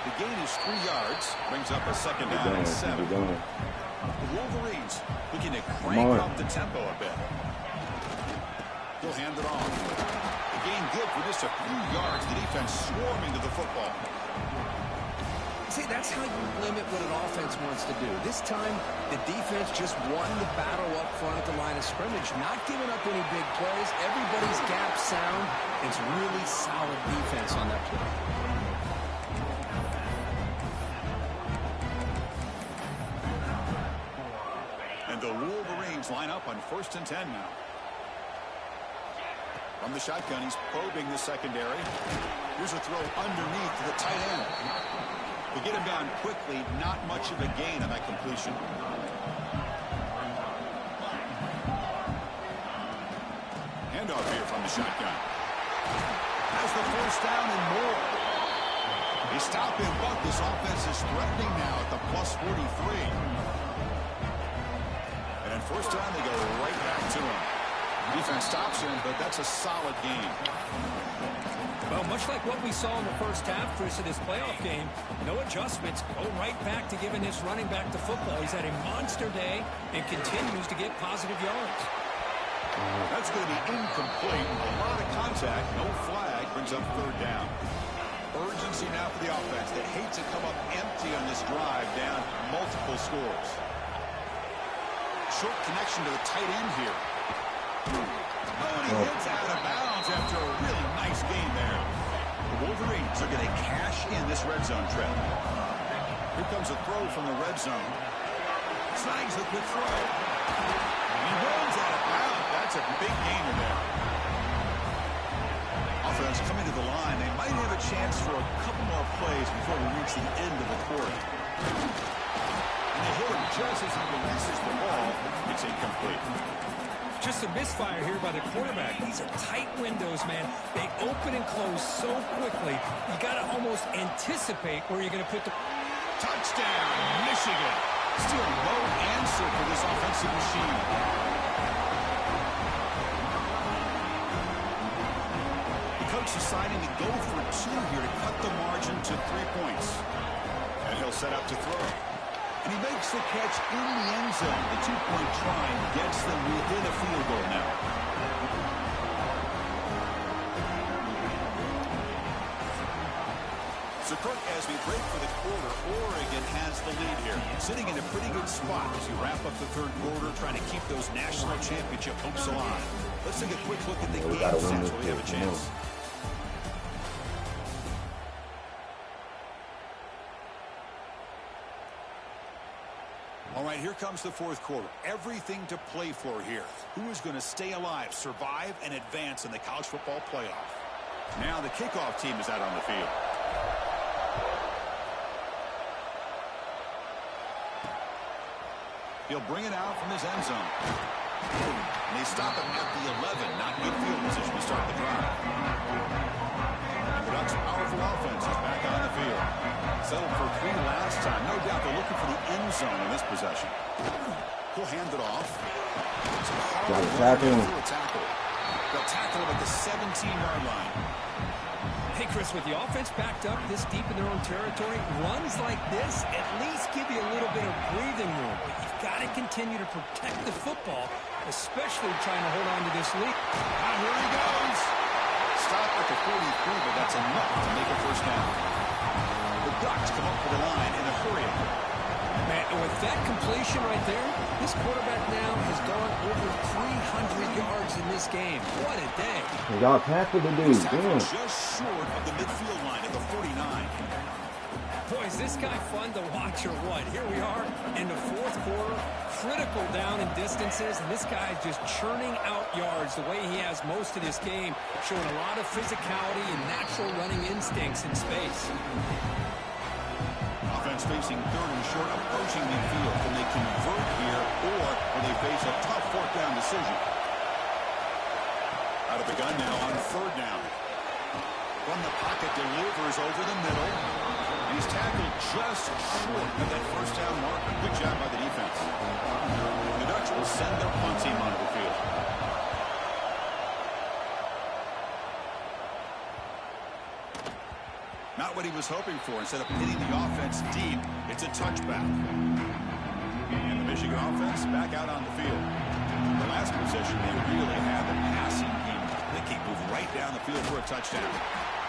The gain is 3 yards. Brings up a second down and 7. The Wolverines looking to crank up the tempo a bit. He'll hand it off. The gain good for just a few yards. The defense swarming to the football. See, that's how you limit what an offense wants to do. This time, the defense just won the battle up front at the line of scrimmage, not giving up any big plays. Everybody's gap sound. It's really solid defense on that play. And the Wolverines line up on 1st and 10 now. From the shotgun, he's probing the secondary. Here's a throw underneath to the tight end. They get him down quickly, not much of a gain on that completion. Handoff here from the shotgun. Has the first down and more. They stop him, but this offense is threatening now at the plus 43. And on 1st down, they go right back to him. Defense stops him, but that's a solid game. Well, much like what we saw in the first half, Chris, of this playoff game, no adjustments, go right back to giving this running back the football. He's had a monster day and continues to get positive yards. That's going to be incomplete. A lot of contact, no flag, brings up 3rd down. Urgency now for the offense. They hate to come up empty on this drive, down multiple scores. Short connection to the tight end here. Oh, and he hits out of bounds after a really nice gain there. The Wolverines are going to cash in this red zone trip. Here comes a throw from the red zone. Snags the quick throw. And he runs out of bounds. That's a big gainer there. Offense coming to the line. They might have a chance for a couple more plays before we reach the end of the quarter. And they hit him just as he releases the ball. It's incomplete. Just a misfire here by the quarterback. These are tight windows, man. They open and close so quickly. You got to almost anticipate where you're going to put the... Touchdown, Michigan. Still no answer for this offensive machine. The coach deciding to go for 2 here to cut the margin to 3 points. And he'll set up to throw. And he makes the catch in the end zone. The 2-point try gets them within a field goal now. So, Kirk, as we break for the quarter, Oregon has the lead here. Sitting in a pretty good spot as you wrap up the 3rd quarter, trying to keep those national championship hopes alive. Let's take a quick look at the game stats while we have a chance. All right, here comes the 4th quarter. Everything to play for here. Who is going to stay alive, survive, and advance in the college football playoff? Now the kickoff team is out on the field. He'll bring it out from his end zone. And they stop him at the 11. Not good field position to start the drive. And the Ducks' powerful offense is back on the field. Settled for 3 last time. No doubt they're looking for the end zone in this possession. He'll hand it off. Tackle. They'll tackle him at the 17-yard line. Hey, Chris, with the offense backed up this deep in their own territory, runs like this at least give you a little bit of breathing room. But you've got to continue to protect the football, especially trying to hold on to this lead. Ah, here he goes. Stop at the 43, but that's enough to make a first down. The Ducks come up with the line in a hurry. Man, and with that completion right there, this quarterback now has gone over 300 yards in this game. What a day. Y'all tackle the dude. Damn. Just short of the midfield line at the 49. Boy, is this guy fun to watch or what? Here we are in the fourth quarter, critical down in distances, and this guy is just churning out yards the way he has most of this game, showing a lot of physicality and natural running instincts in space. Offense facing third and short, approaching midfield. Can they convert here, or will they face a tough fourth down decision? Out of the gun now on third down. From the pocket, delivers over the middle. He's tackled just short of that first down marker. Good job by the defense. The Ducks will send their punt team onto the field. Not what he was hoping for. Instead of hitting the offense deep, it's a touchback. And the Michigan offense back out on the field. The last possession they really had the passing game. They can move right down the field for a touchdown.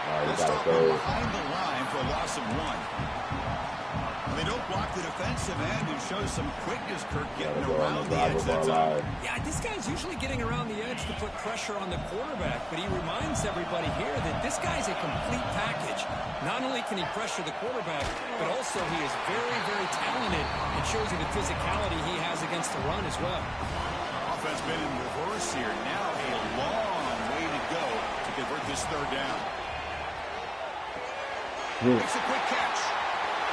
They'll stop behind the line for a loss of 1. And they don't block the defensive end, who shows some quickness, Kirk, getting around the edge that time. Yeah, this guy's usually getting around the edge to put pressure on the quarterback, but he reminds everybody here that this guy's a complete package. Not only can he pressure the quarterback, but also he is very, very talented and shows you the physicality he has against the run as well. Offense been in reverse here. Now a long way to go to convert this third down. Makes a quick catch.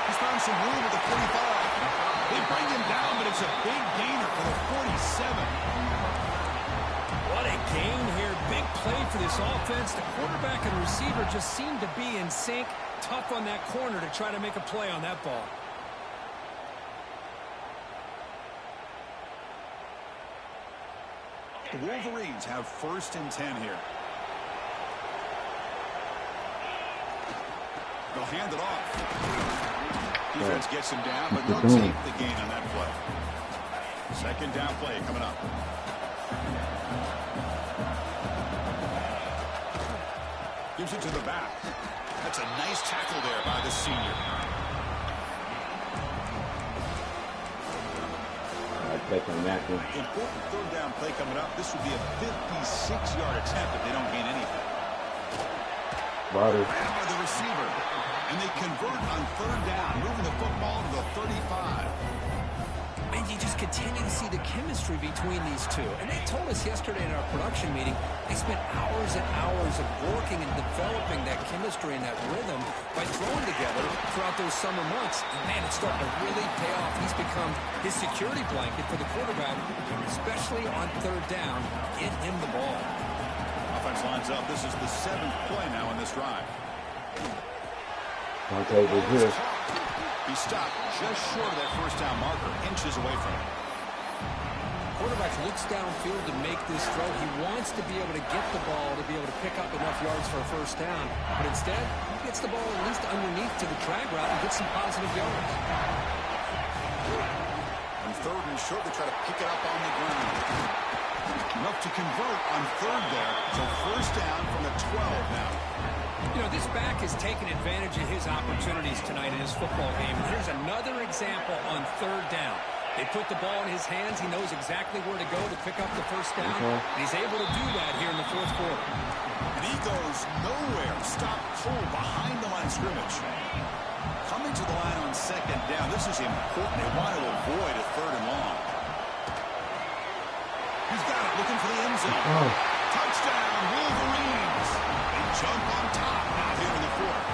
He's found some room at the 45. They bring him down, but it's a big gainer for the 47. What a gain here. Big play for this offense. The quarterback and receiver just seem to be in sync. Tough on that corner to try to make a play on that ball. The Wolverines have 1st and 10 here. They'll hand it off. Defense gets him down, but they'll take the gain on that play. 2nd down play coming up. Gives it to the back. That's a nice tackle there by the senior. Important 3rd down play coming up. This would be a 56-yard attempt if they don't gain anything. Grabbed by the receiver. And they convert on 3rd down, moving the football to the 35. And you just continue to see the chemistry between these two. And they told us yesterday in our production meeting, they spent hours and hours of working and developing that chemistry and that rhythm by throwing together throughout those summer months. And man, it's starting to really pay off. He's become his security blanket for the quarterback, especially on 3rd down. Get him the ball. Offense lines up. This is the 7th play now in this drive. He stopped just short of that first down marker, inches away from it. Quarterback looks downfield to make this throw. He wants to be able to get the ball to be able to pick up enough yards for a first down. But instead, he gets the ball at least underneath to the drag route and gets some positive yards. On 3rd and short, they try to pick it up on the ground. Enough to convert on 3rd there. So first down from the 12 now. You know, this back has taken advantage of his opportunities tonight in his football game. And here's another example on 3rd down. They put the ball in his hands. He knows exactly where to go to pick up the first down. And he's able to do that here in the 4th quarter. And he goes nowhere. Stop full behind the line of scrimmage. Coming to the line on 2nd down. This is important. They want to avoid a 3rd and long. He's got it, looking for the end zone. Touchdown, Wolverines. They jump on top now here in the 4th.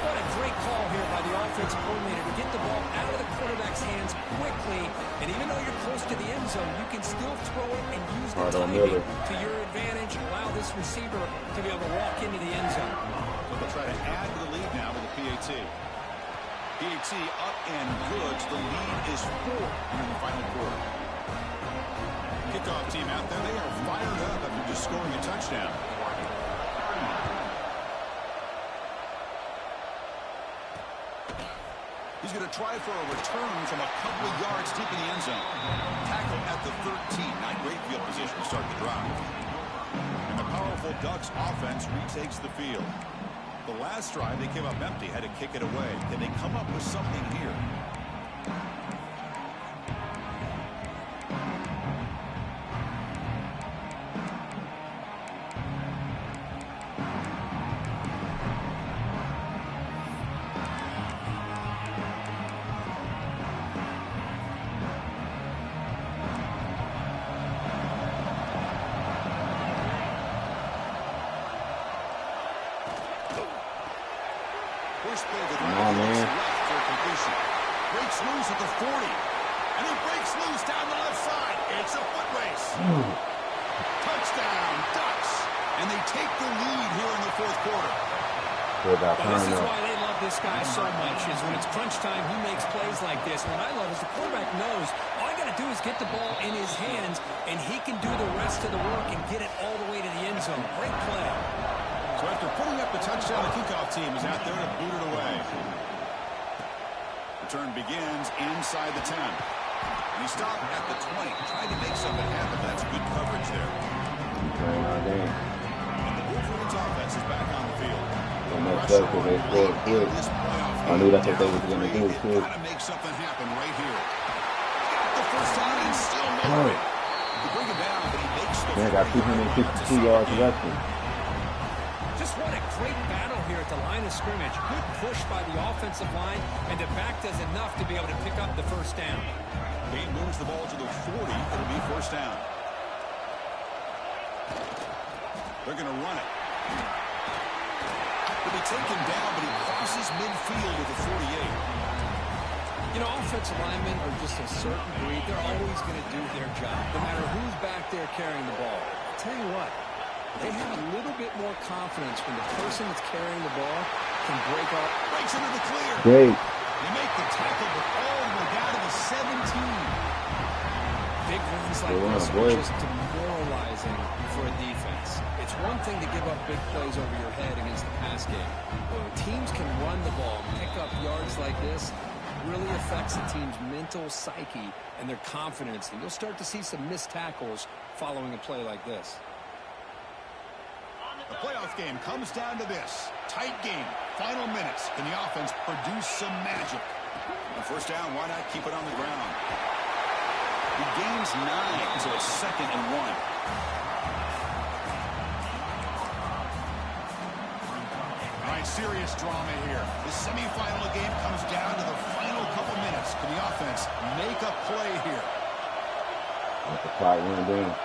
What a great call here by the offensive coordinator to get the ball out of the quarterback's hands quickly, and even though you're close to the end zone, you can still throw it and use the timing to your advantage and allow this receiver to be able to walk into the end zone. So they'll try to add to the lead now with a PAT. PAT up and good. The lead is 4 in the final quarter. Kickoff team out there. They are fired up after just scoring a touchdown. He's going to try for a return from a couple of yards deep in the end zone. Tackle at the 13. Not great field position to start the drive. And the powerful Ducks offense retakes the field. The last drive, they came up empty, had to kick it away. Can they come up with something here? Breaks loose at the 40. And he breaks loose down the left side. It's a foot race. Touchdown, Ducks. And they take the lead here in the fourth quarter. This is why they love this guy so much, is when it's crunch time, he makes plays like this. And what I love is the quarterback knows all you got to do is get the ball in his hands, and he can do the rest of the work and get it all the way to the end zone. Great play. So after putting up the touchdown, the kickoff team is out there to boot it away. Return begins inside the 10. And he stopped at the 20, trying to make something happen. That's good coverage there. And the Wolverines offense is back on the field. They scored quick. I knew that's what they were going to do, too. Got to make something happen right here. Got the first time and still no. He bring it down, but he makes the Man, got 262 yards rushing. Just what a great battle here at the line of scrimmage. Good push by the offensive line, and the back does enough to be able to pick up the first down. He moves the ball to the 40. It'll be first down. They're going to run it. He'll be taken down, but he crosses midfield with the 48. You know, offensive linemen are just a certain breed. They're always going to do their job, no matter who's back there carrying the ball. I'll tell you what, they have a little bit more confidence when the person that's carrying the ball can break up. Breaks into the clear. Great. They make the tackle, but all the way down to the 17. Big runs like this are just demoralizing for a defense. It's one thing to give up big plays over your head against the pass game. But when teams can run the ball, pick up yards like this, really affects the team's mental psyche and their confidence. And you'll start to see some missed tackles following a play like this. The playoff game comes down to this. Tight game. Final minutes. Can the offense produce some magic? On first down, why not keep it on the ground? He gains 9, so it's 2nd and 1. All right, serious drama here. The semifinal game comes down to the final couple minutes. Can the offense make a play here? Let the clock run down.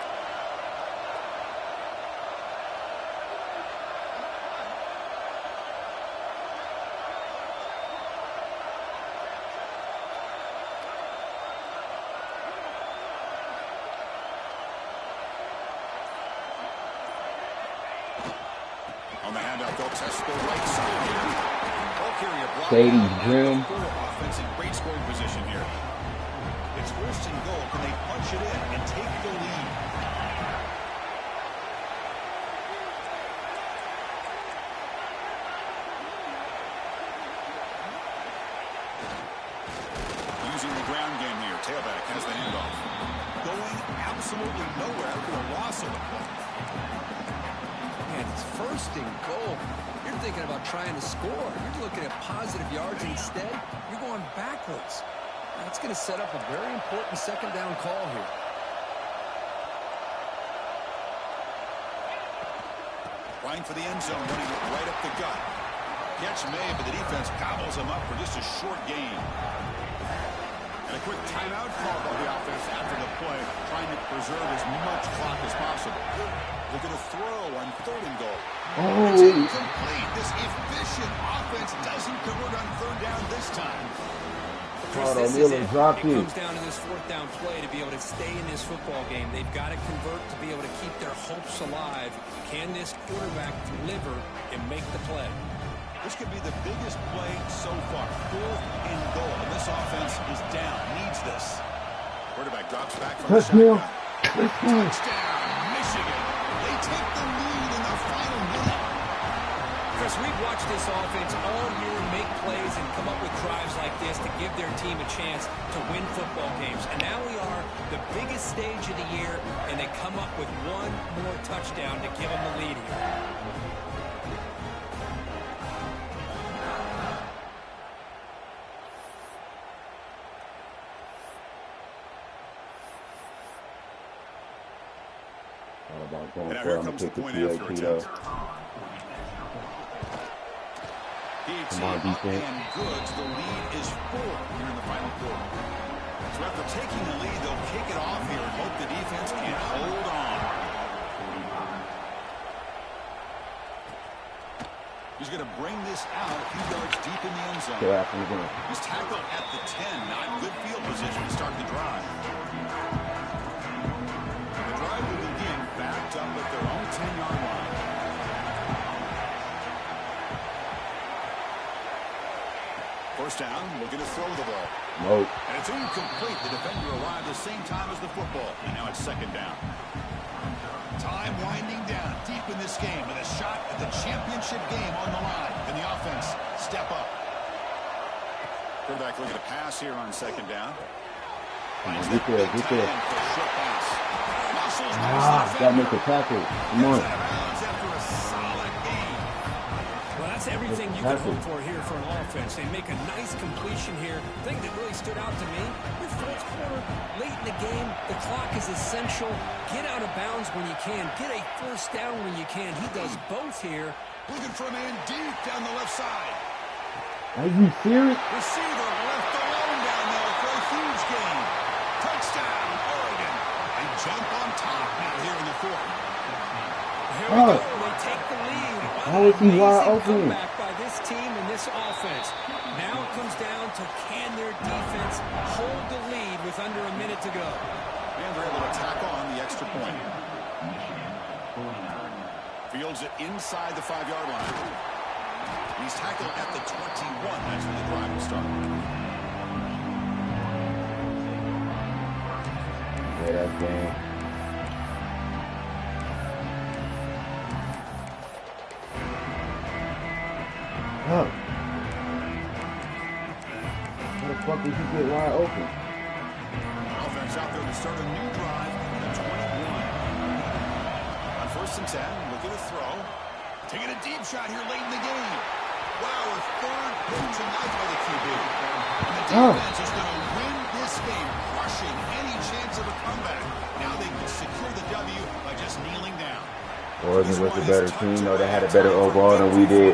On the handoff, they'll test the right side here. Ball carrier blocked Sadie Jim. Offense in great scoring position here. It's first and goal. Can they punch it in and take the lead? Using the ground game here. Tailback has the handoff. Going absolutely nowhere after a loss of the play. Man, it's first and goal. You're thinking about trying to score. You're looking at positive yards. Instead, you're going backwards. That's going to set up a very important second down call here. Line for the end zone, running it right up the gut. Catch made, but the defense gobbles him up for just a short gain. And a quick timeout call by the offense after the play, trying to preserve as much clock as possible. They're going to throw on 3rd and goal. It's incomplete. This efficient offense doesn't convert on 3rd down this time. Chris, this is it. It comes down to this fourth down play to be able to stay in this football game. They've got to convert to be able to keep their hopes alive. Can this quarterback deliver and make the play? This could be the biggest play so far. 4th and goal. And this offense is down. Needs this. Quarterback drops back from the shotgun. Touchdown, Michigan. They take the lead in the final minute. Chris, we've watched this offense all year make plays and come up with drives like this to give their team a chance to win football games. And now we are the biggest stage of the year, and they come up with one more touchdown to give them the lead here. And now here comes the point after attempt. It's up and good. The lead is 4 here in the final quarter. So after taking the lead, they'll kick it off here and hope the defense can hold on. He's going to bring this out a few yards deep in the end zone. He's tackled at the 10. Not good field position to start the drive. The drive will begin backed up at their own 10-yard line. First down, looking to throw the ball. Nope. And it's incomplete. The defender arrived the same time as the football. And now it's second down. Time winding down deep in this game with a shot at the championship game on the line. And the offense step up. Quarterback looking to pass here on second down. Get there. Gotta make a tackle. Come on. That's everything you can hope for here for an offense. They make a nice completion here. The thing that really stood out to me, the fourth quarter, late in the game, the clock is essential. Get out of bounds when you can. Get a first down when you can. He does both here. Looking for a man deep down the left side. Are you serious? Receiver left alone down there for a huge gain. Touchdown, Oregon. They jump on top now here in the fourth. Here we go. They take the lead. How is he wide open? Comeback by this team and this offense. Now it comes down to can their defense hold the lead with under a minute to go. And they're able to tack on the extra point. Fields it inside the 5-yard line. He's tackled at the 21. That's where the drive will start. Yeah, that's game. How the fuck did he get wide open? Offense out there to start a new drive at the 21. On 1st and 10, looking to throw. Taking a deep shot here late in the game. Wow, a third pick tonight by the QB. And the defense is going to win this game, crushing any chance of a comeback. Now they can secure the W by just kneeling down. Oregon was the better team. No, they had a better overall than we did.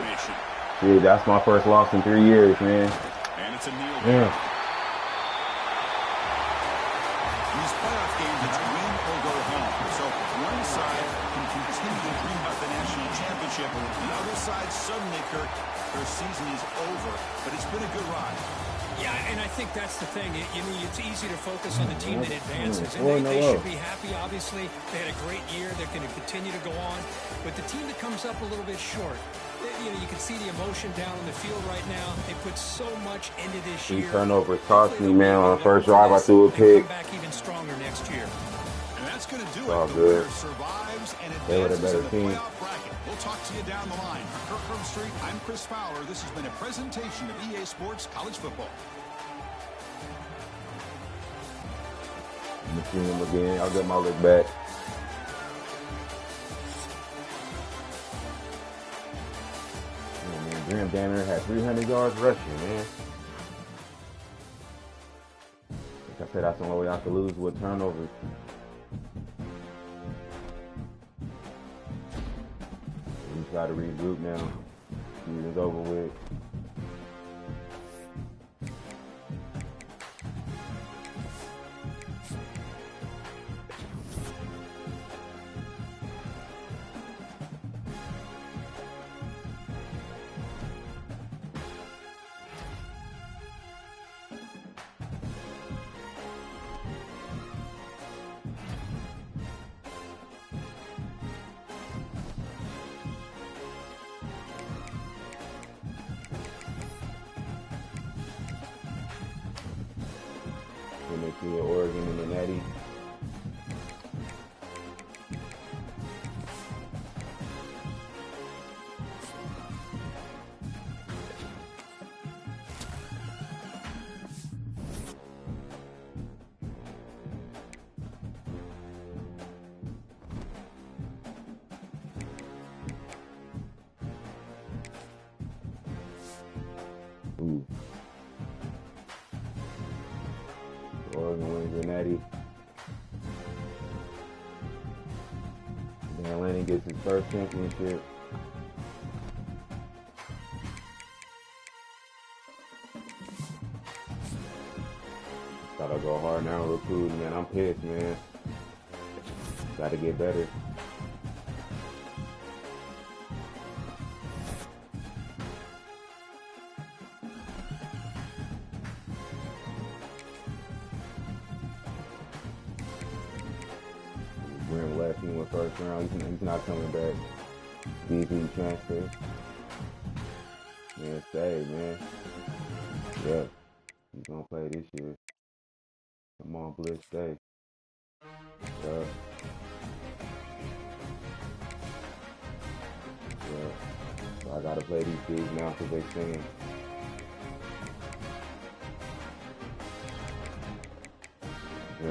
Dude, that's my first loss in 3 years, man. And it's a kneel. Yeah. These playoff games, it's win or go home. So one side can continue to dream about the national championship. The other side, suddenly, Kirk, their season is over. But it's been a good ride. Yeah, and I think that's the thing. It's easy to focus on the team that advances. And they should be happy, obviously. They had a great year. They're going to continue to go on. But the team that comes up a little bit short, you can see the emotion down on the field right now. They put so much into this year. Turnovers cost me, man. On the first drive, I threw a pick. Come back even stronger next year. And that's going to do it. All good. Survives and they were the advances better in the team. playoff bracket. We'll talk to you down the line. For Kirk Herbstreit, I'm Chris Fowler. This has been a presentation of EA Sports College Football. I'm going to see him again. I'll get my look back. Yeah, man, Graham Danner had 300 yards rushing, man. Like I said, that's the only way I could lose with turnovers. We try to regroup now. Season's over with. going into Oregon in the Natty. Ooh. Oregon wins the Natty. Then Atlanta gets his first championship. Gotta go hard now recruiting, man. I'm pissed, man. Gotta get better. Brent West, he went first round. He's not coming back. DB transfer. Man, stay, man. Yeah. He's gonna play this year. Come on, Blitz, stay. Yeah. Yeah. So I gotta play these dudes now because they sing.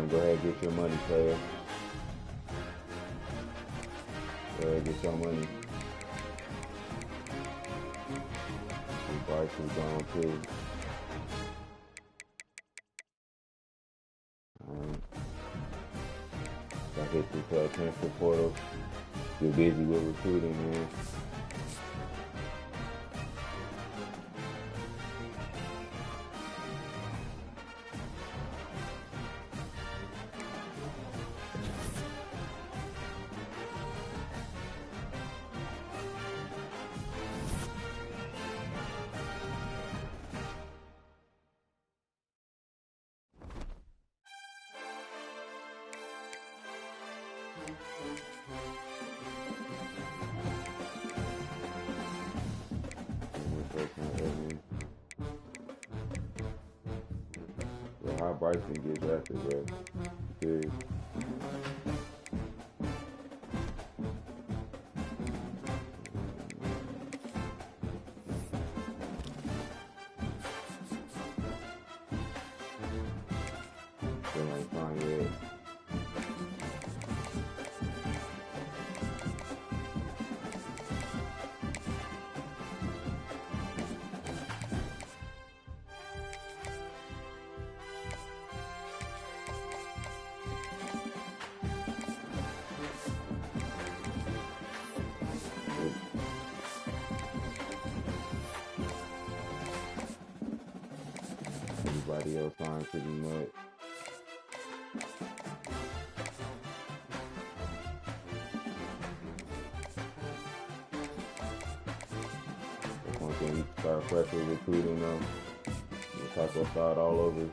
Go ahead, get your money, player. Go ahead, get your money. Bryce is gone too. Alright. I hit this transfer portal. Get busy with recruiting, man. How Bryson gets drafted, bro. Serious. Still ain't fine yet. Everybody else fine pretty much. That's one thing, we start fresh with recruiting though. The type of start all over.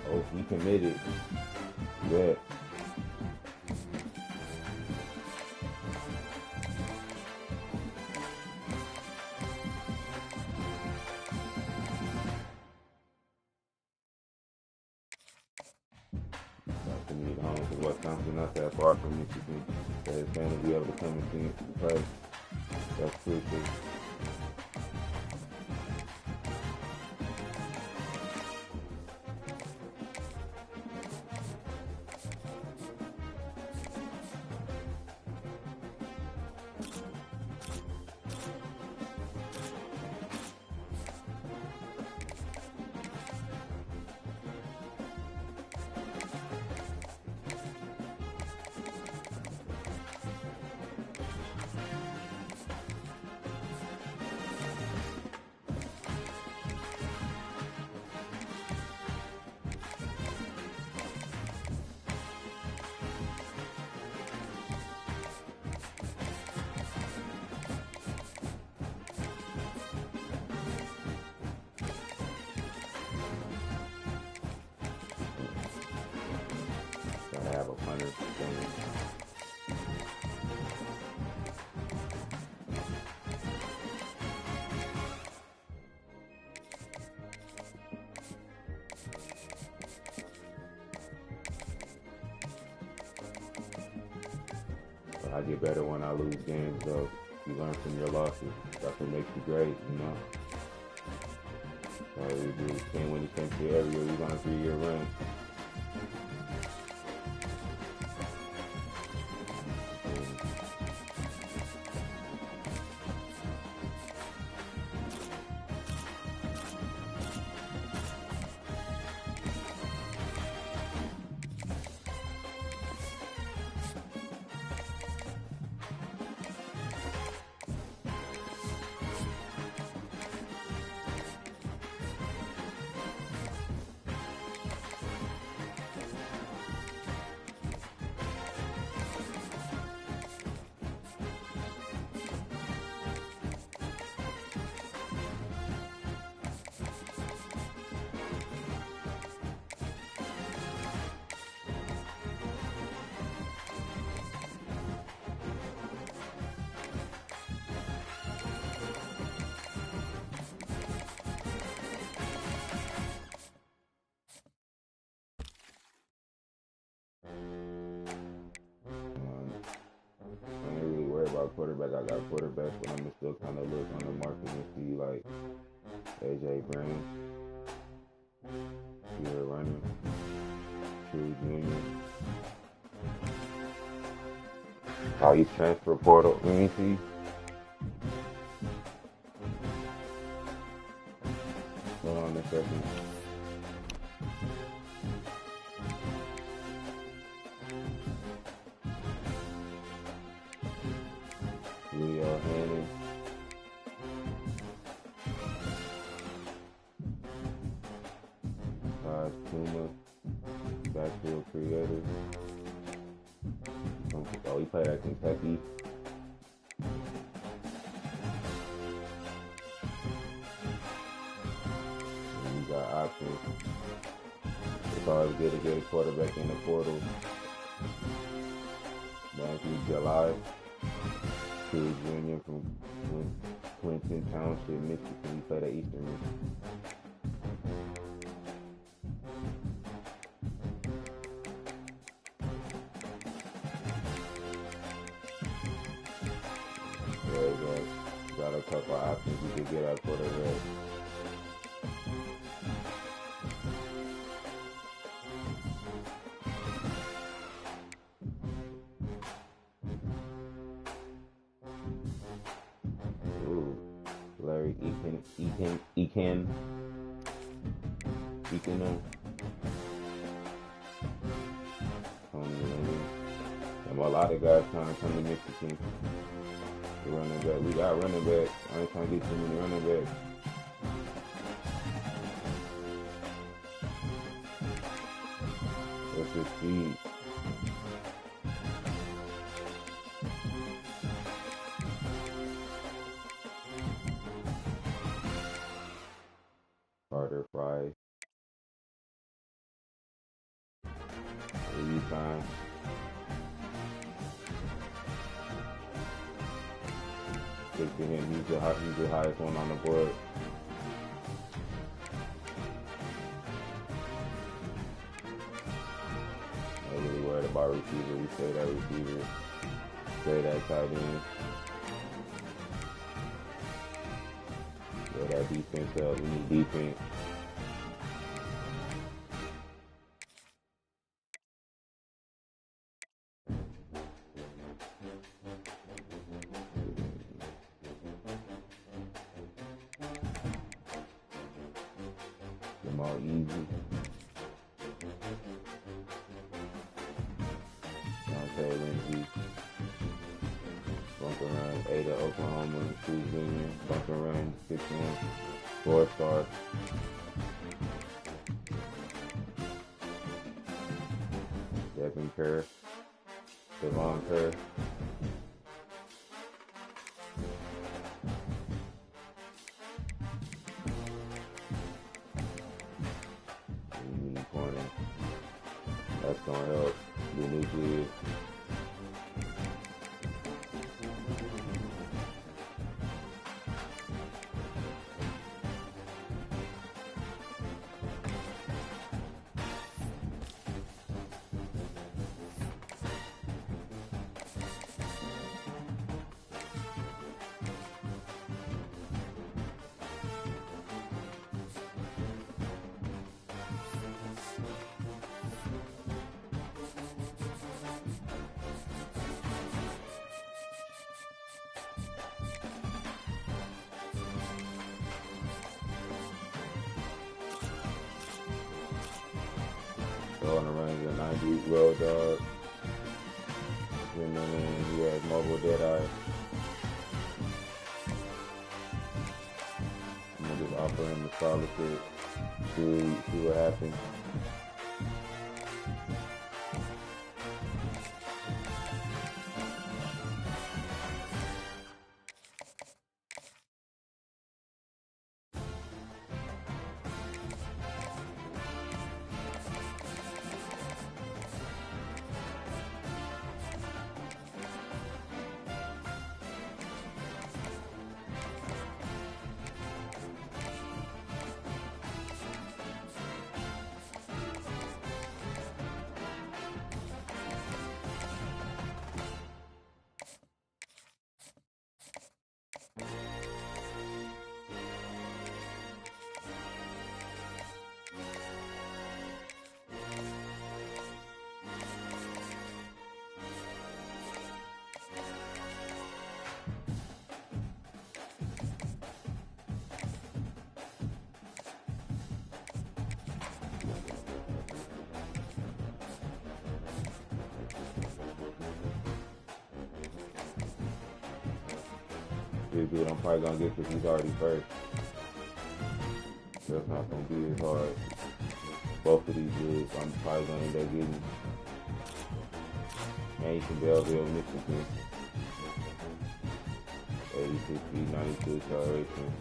Oh, he committed. Yeah. To me, home to Wisconsin, not that far from Michigan. So his family be able to come and see and play. That's crucial. get better when I lose games, though. You learn from your losses. That's what makes you great, you know. We do. Can't win the championship every year. We're on a 3-year run. I ain't really worried about quarterback. I got quarterbacks, but I'm still kind of look on the market and see like AJ Brown, you're running, True Jr. How he's transfer portal. Let me see. Hold on a second. Leo Hannon. Todd Tuma. Backfield creator. Oh, he played at Kentucky. And you got options. It's always good to get a quarterback in the portal. Matthew July. True Jr. from Clinton Township, Michigan. He played at Eastern Michigan. There you go. Got a couple options you could get out for the rest. Larry Eakin. And a lot of guys trying to come to Michigan. The running back. We got running backs. I ain't trying to get too many running backs. What's his speed? Carter Fry. You fine. Stick to him. He's the highest one on the board. Not really worried about receiver. We say that receiver. Say that tight end. Get that defense up. We need defense. Them all easy. Lindsay. Bunker run, Ada, Oklahoma, True Jr. Bunker run, 6-1, 4-star. Devin Kerr, Devon Kerr. Corner. That's gonna help the nucleus. So on the range of 90 road dog. And then he has mobile dead eye. I'm gonna just offer him a scholarship. See what happens. This dude I'm probably gonna get because he's already first. That's not gonna be as hard. Both of these dudes I'm probably gonna end up getting. Mason Belleville, Michigan. 86 feet, 92 acceleration.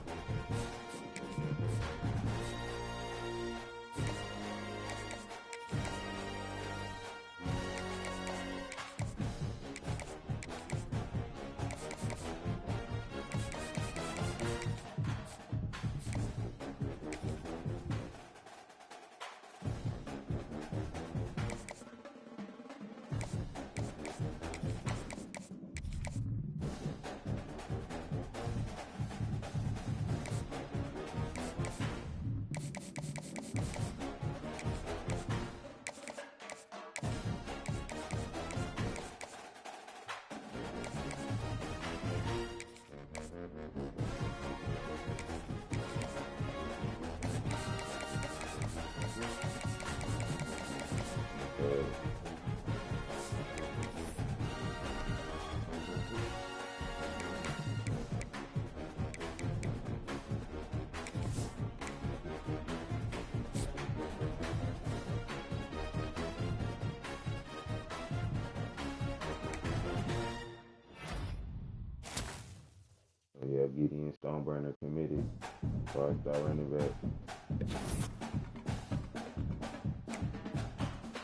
Yeah, Gideon Stoneburner committed. So I start running back.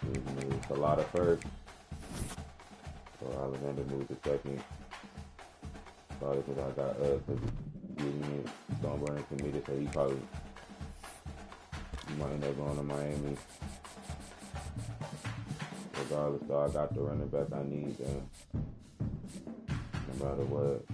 It's a lot of first. So Alexander moved to second. Probably because I got because Gideon Stoneburner committed, so he might end up going to Miami. Regardless, so I got the running back I need no matter what.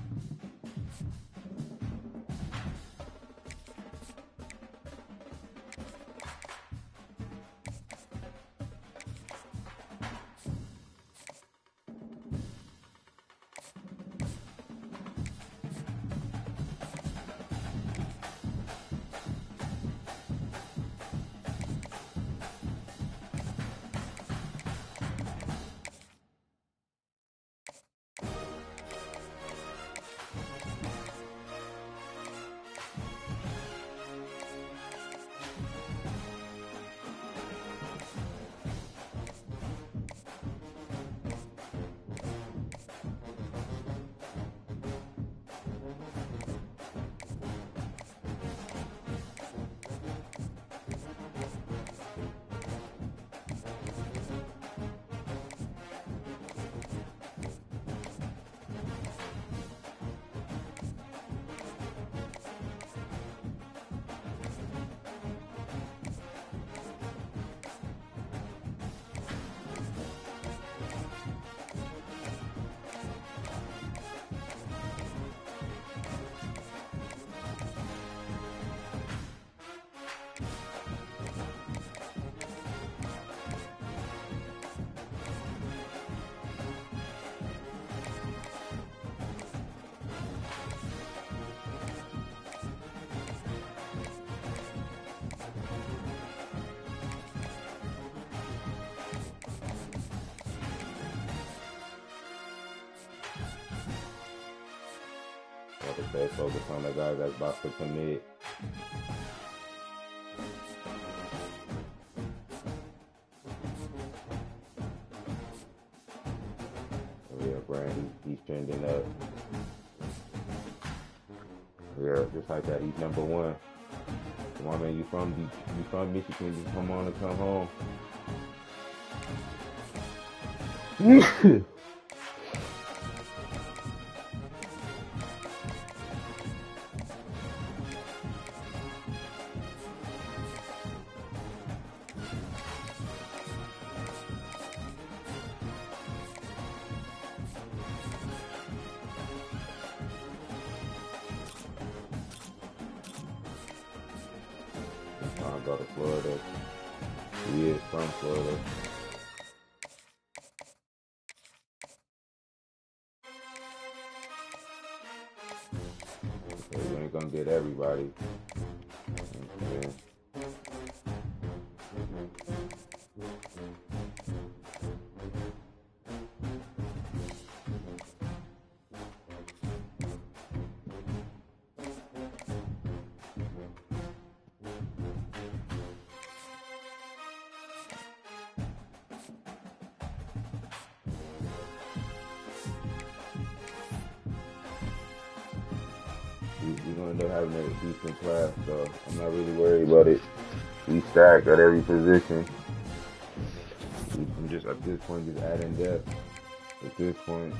to stay focused on the guys that's about to commit. Oh, yeah, Brand, he's trending up. Yeah, just like that. He's number one. Come on, man. You from Michigan? Just come on and come home. Trying to go to Florida. He is from Florida. So you ain't gonna get everybody. Okay. We're gonna end up having a decent class, so I'm not really worried about it. We stacked at every position. I'm just at this point just adding depth. At this point.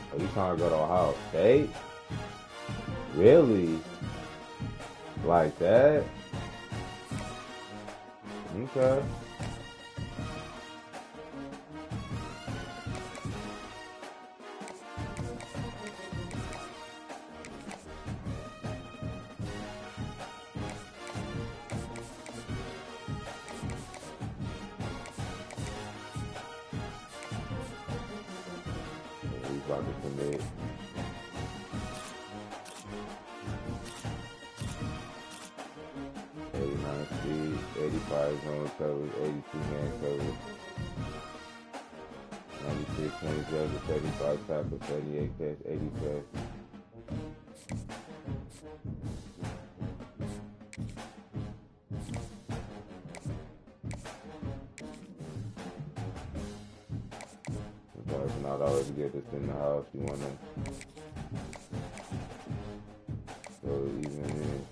Are you trying to go to Ohio State? Really? Like that? Okay. He's about to commit. Speed, 85 zone coverage, 82 man coverage, 96 27, 35 tackle, 38 catch, 80 catch. Sometimes not always get this in the house. You wanna go even in.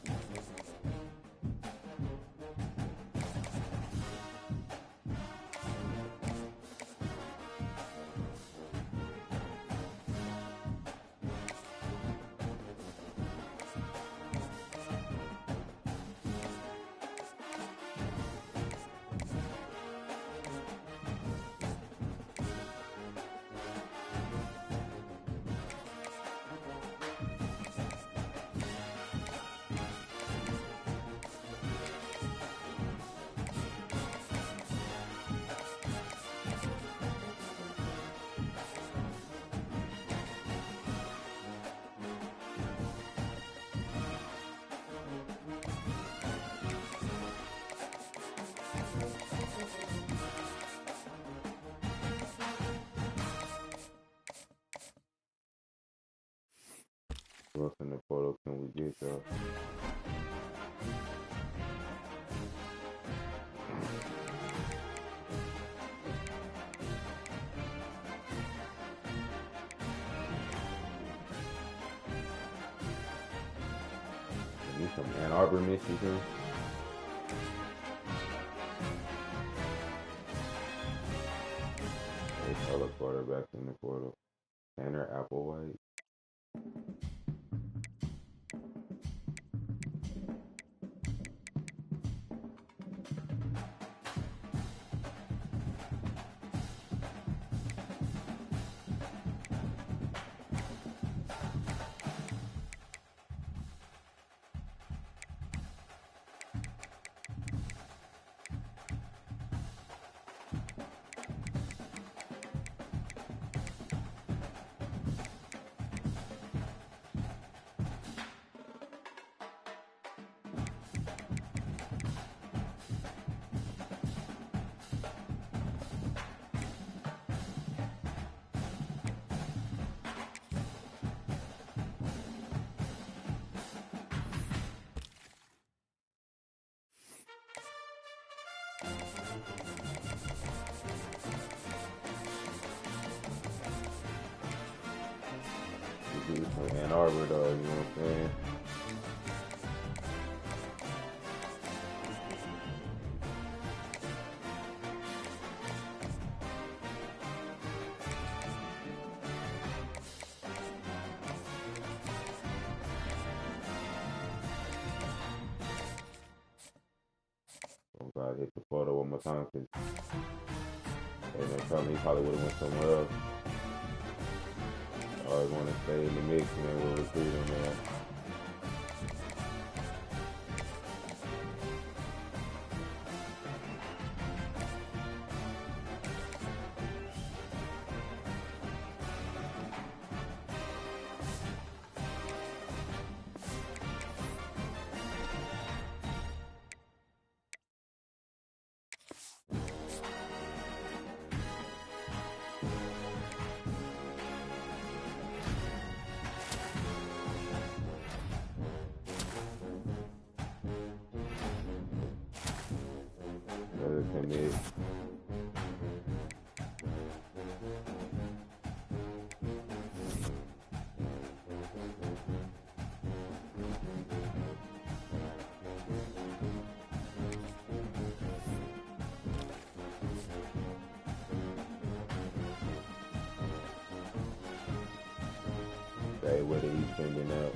Who else in the portal can we get though? He's from Ann Arbor, Michigan. They color quarterbacks in the portal. Tanner Applewhite. He's from Ann Arbor though, you know what I'm saying? I'm glad I hit the photo one more time because he probably would have went somewhere else. I always want to stay in the mix, man, with recruiting, man. Commit. Say what are you spending up?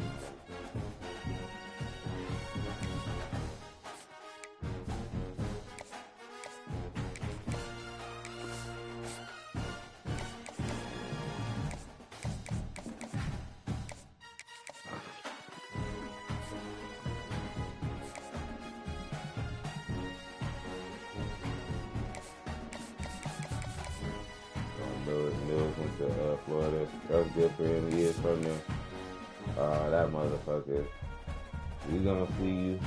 Mills went to Florida. That was good for him. He is from there. That motherfucker. We gonna see you.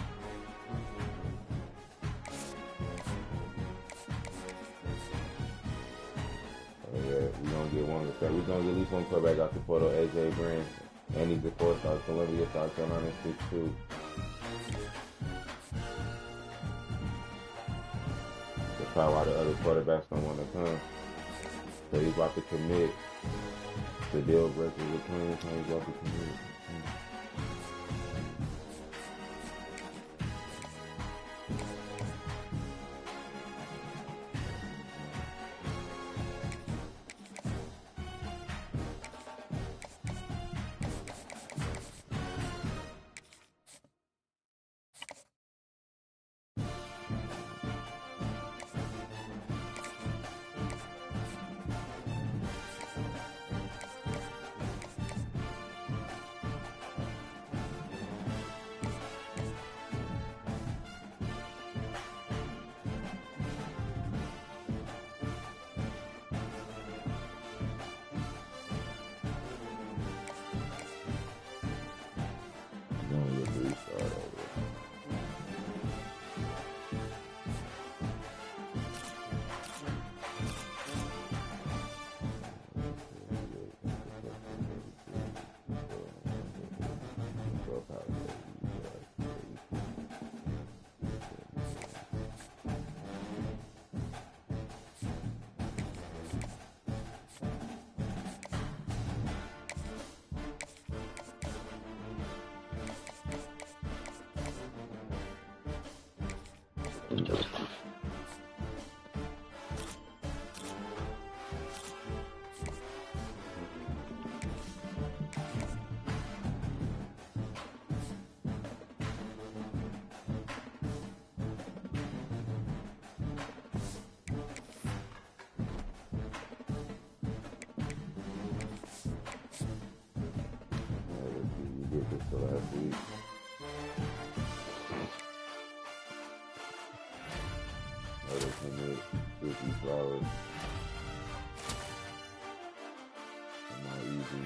Oh yeah, we gonna get one. We gonna get at least one quarterback out the portal. AJ Green, and he's the 4-star Columbia, South Carolina, 6'2". That's probably why the other quarterbacks don't want to come. So he's about to commit. The deal breaker with playing time. He's about to commit. Did this the last week. Another commit, 50 flowers. Not easy.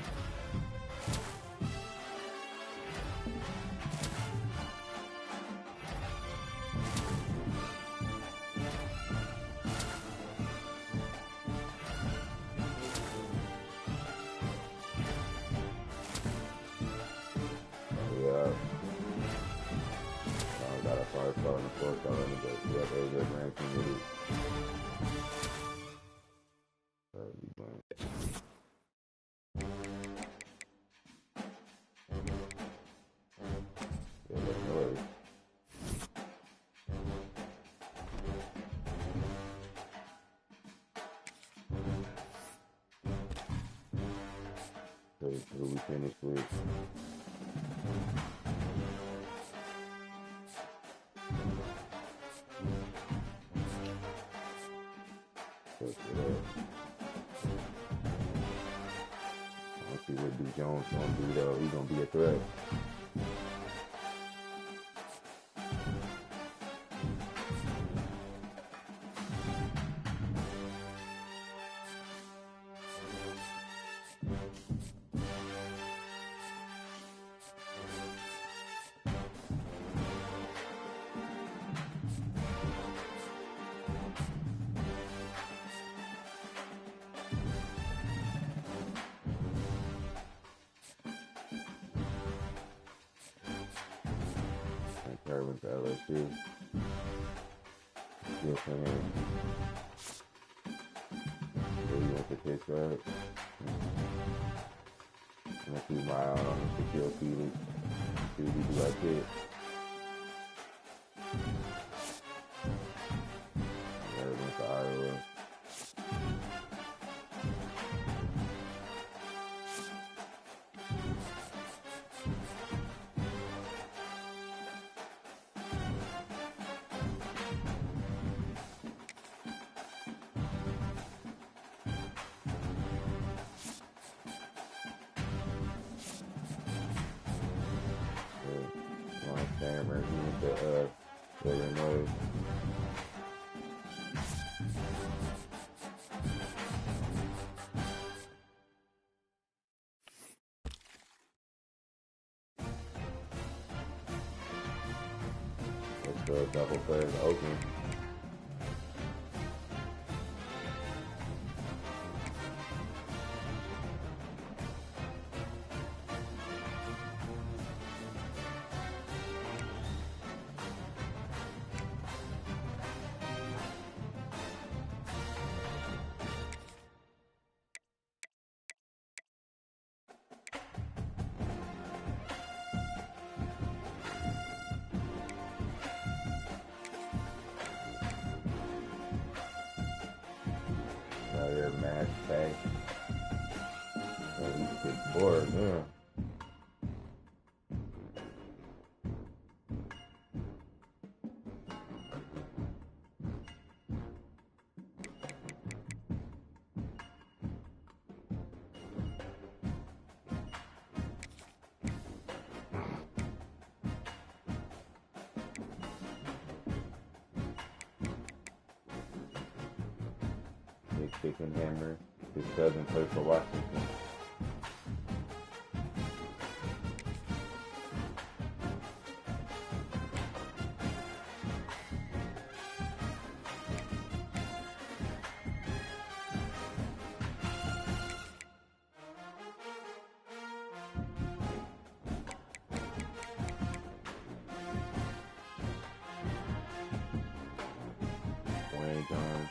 Yeah. I got a 5-star in the 4-star running back. Yeah, they just ran 2 minutes. Yeah, that's noise. Okay, so we finished with let's see what D. Jones gonna do though. He's gonna be a threat. Terry went to LSU. Still playing. So he went to Pittsburgh. I'm gonna keep my eye out on him to kill Felix. See what he do like this. Terry went to Iowa. Cameron, he went to Illinois. Let's go, double players open. Another match tag. Oh, he's good board, yeah. Nick Hickenhammer, his cousin played for Washington. Wayne Jones.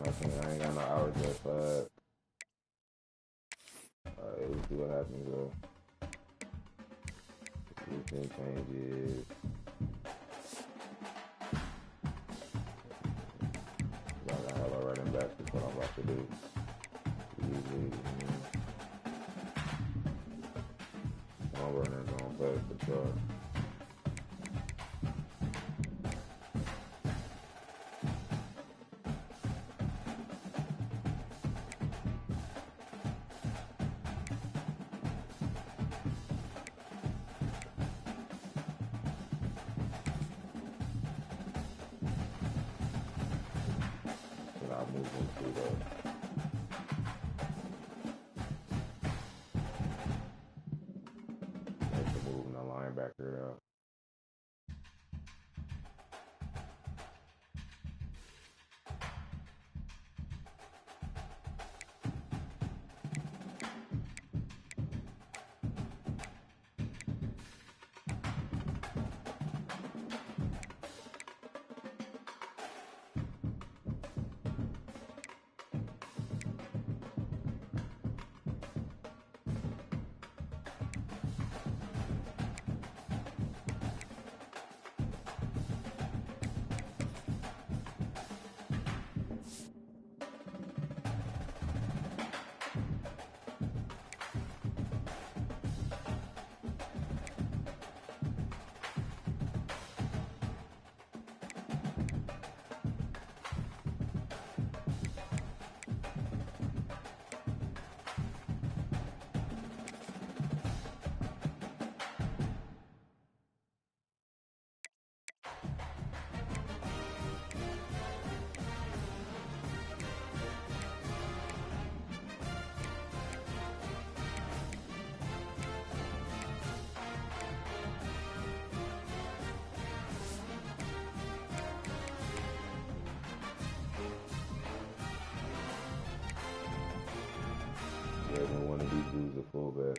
I ain't got no hours left. Alright, let's see what happens though. Anything changes. Y'all gotta have a running back. That's what I'm about to do. Easy. My runner's gonna play for sure. I'll move into the moving the linebacker up. One of these dudes a fullback.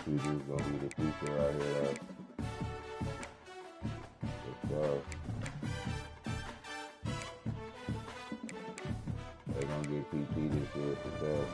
Juju's gonna be the future right here. Let's go. They're gonna get PT this year for sure.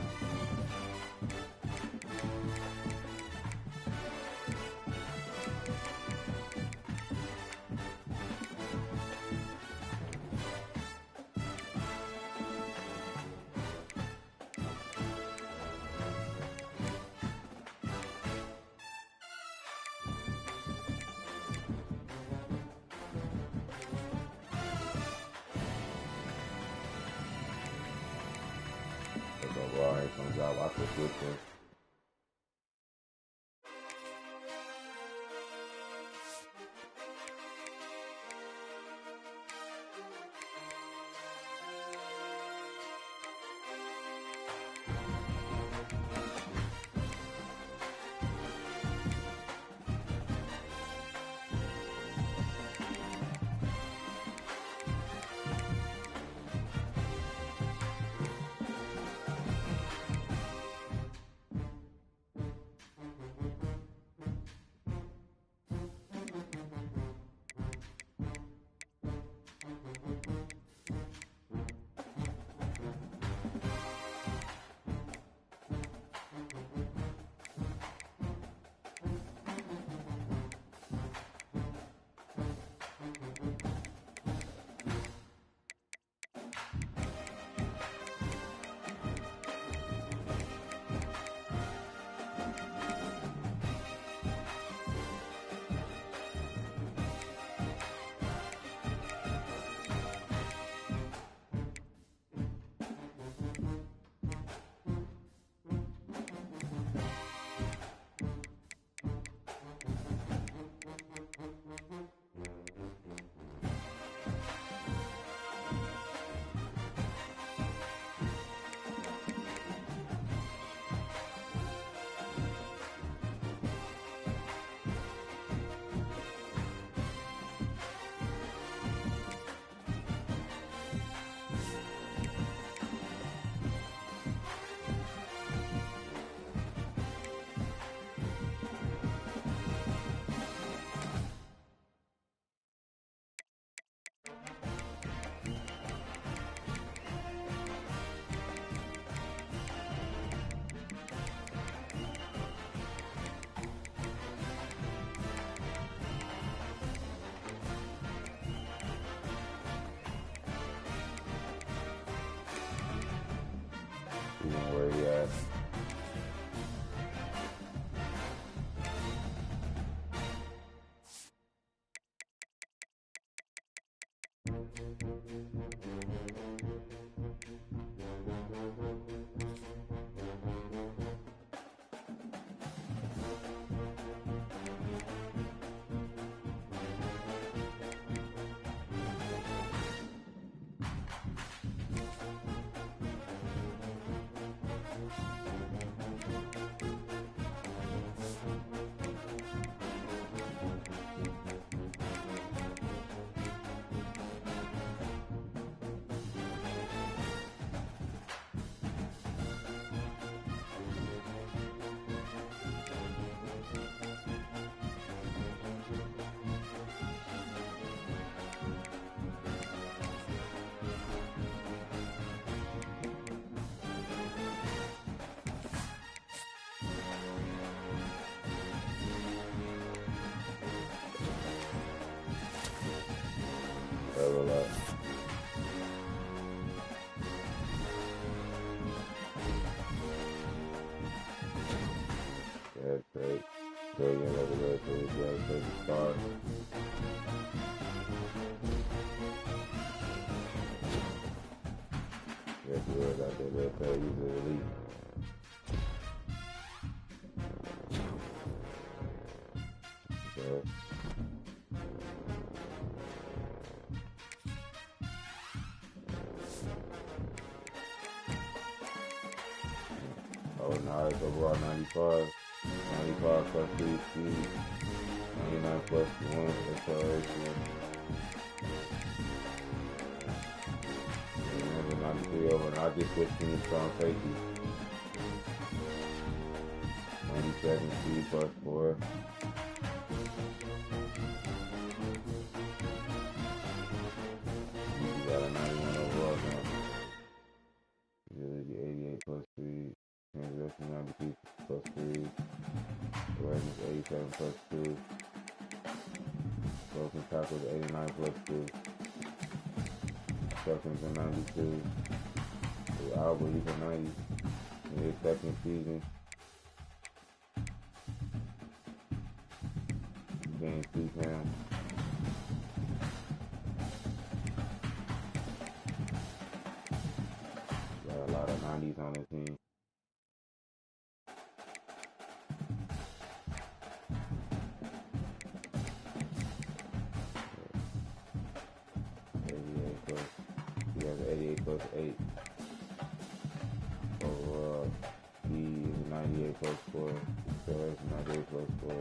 Here comes out. Watch the switcher. You know where he at. Level up. That's great. Brilliant over there, so he's got to take the start. Yes, he was out there. They'll tell you the elite. Okay. Oh, now it's overall 95. 95 plus 3 speed. 99 plus 1 acceleration. And then 93 over. And I just switched to strong safety. 92 7 speed plus 4. You got a 91 overall now. Agility 88 plus 3. Transition 92 plus 3. Awareness 87 plus 2. Broken tackles 89 plus 2. Seconds in 92. Albert, he's a 90 in his second season. He gained 2 pounds. Got a lot of 90s on his team. He has 88 plus 8. Overall, he is 98 plus 4. Still has 98 plus 4.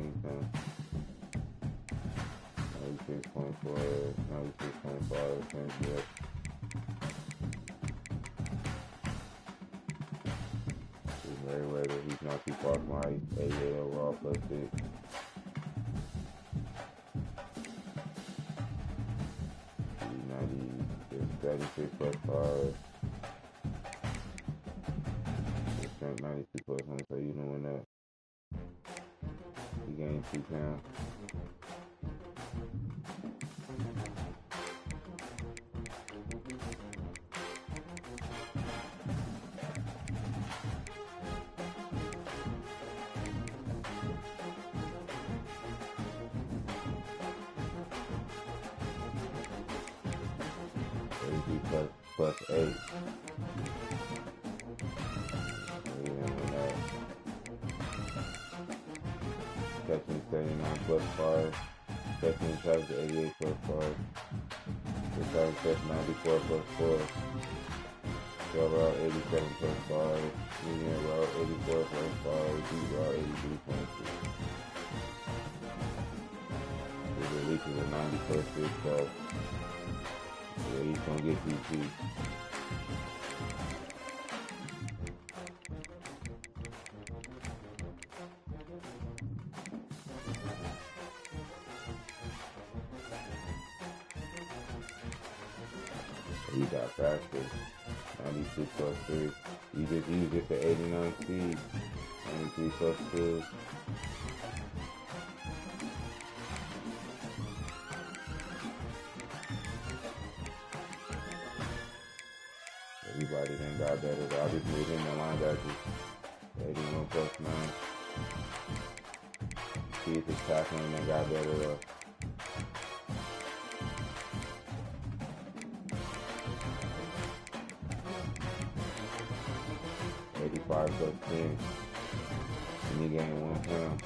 Income 96.4, 96.5, championship. Merriweather, he's not too far from my 88 overall plus 6. He's 76 plus 5. Strength 92 plus 1, so you know when that. He gained 2 pounds. Plus 8. Catching 79 plus 5. Catching tries 88 plus 5. The target catch 94 plus 4. 12 route 87 plus 5. Medium route 84 plus 5. Deep route 83.6. His release is a 90 plus 6, so yeah, he's gonna get PT. He got faster. 92 plus 3. He just used it to 89 speed. 93 plus 2. Everybody then got better. I just made him a linebacker. 81 plus 9. See if his tackling and got better though. 85 plus 10. And he gained 1 pound.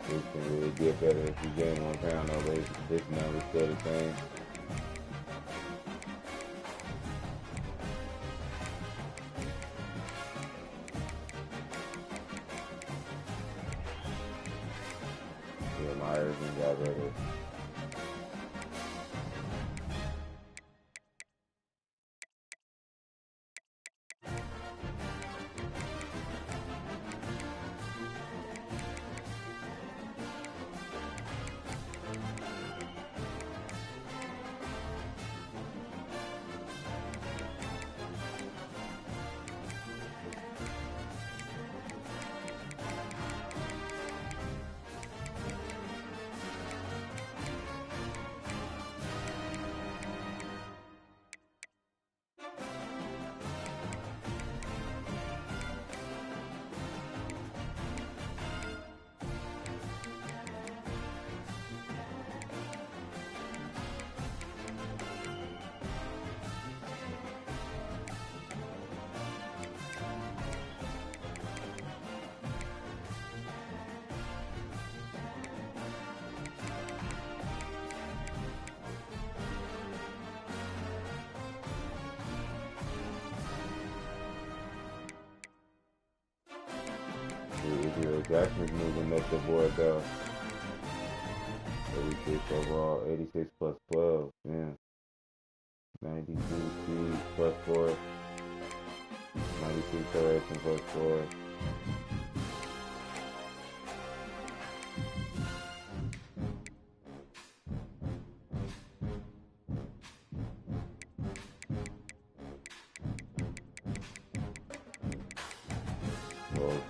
It can really get better if you gain 1 pound, although this number's still the same. Yeah, Myers and got better. Jackson's moving up the board though. 86 overall, 86 plus 12, yeah. 92 speed plus 4. 92 acceleration plus 4.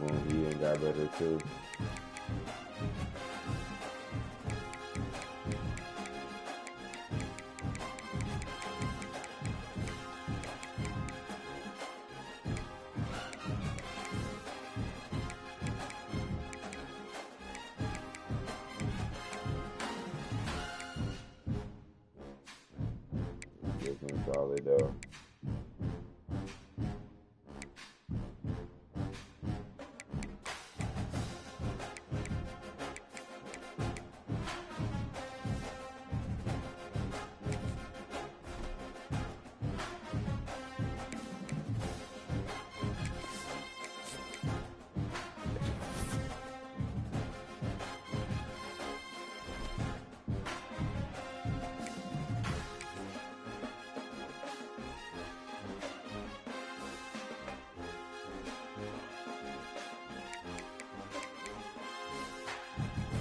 Boom, he ain't got better too. Looking solid though.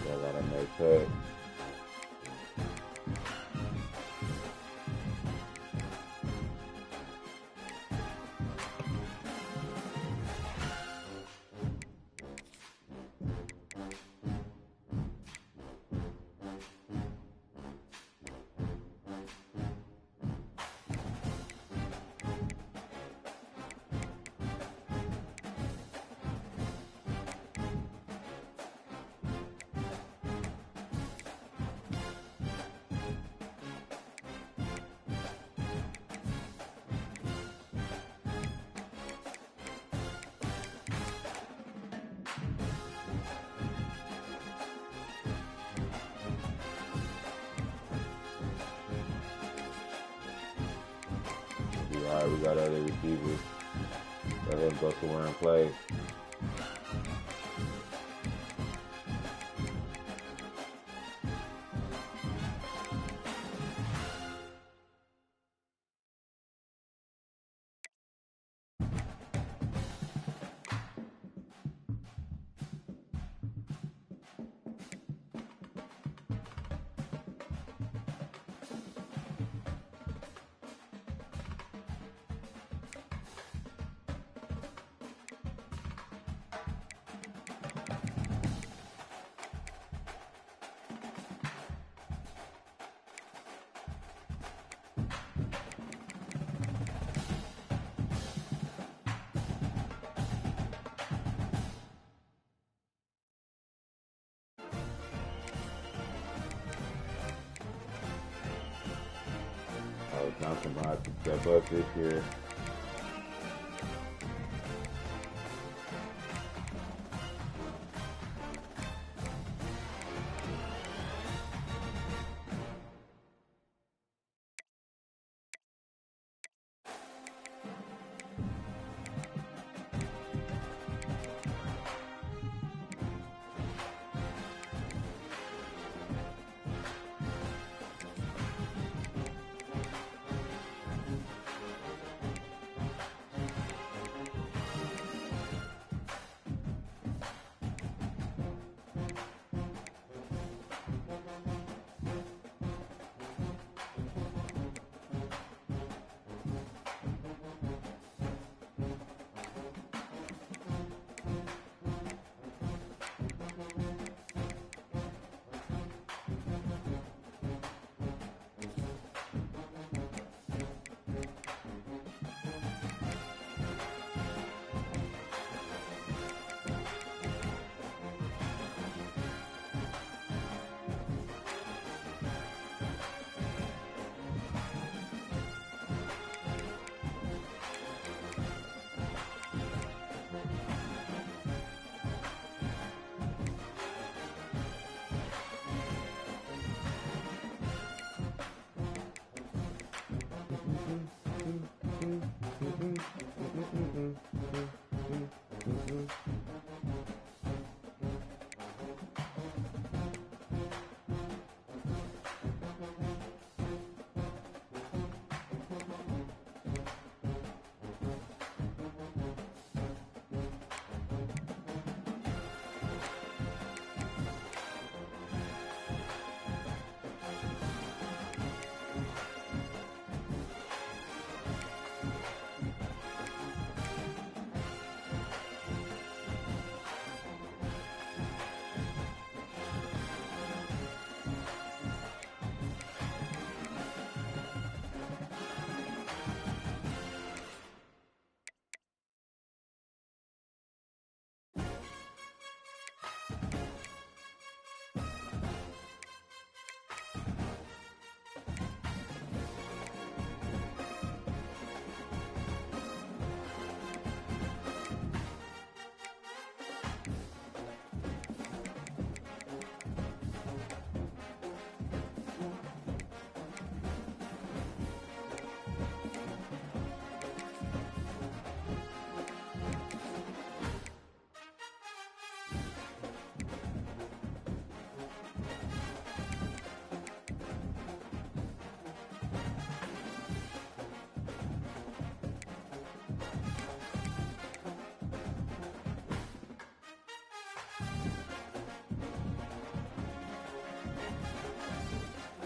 I gotta make cut. Alright, we got other receivers. Let him go somewhere and play. Johnson might have to step up this year.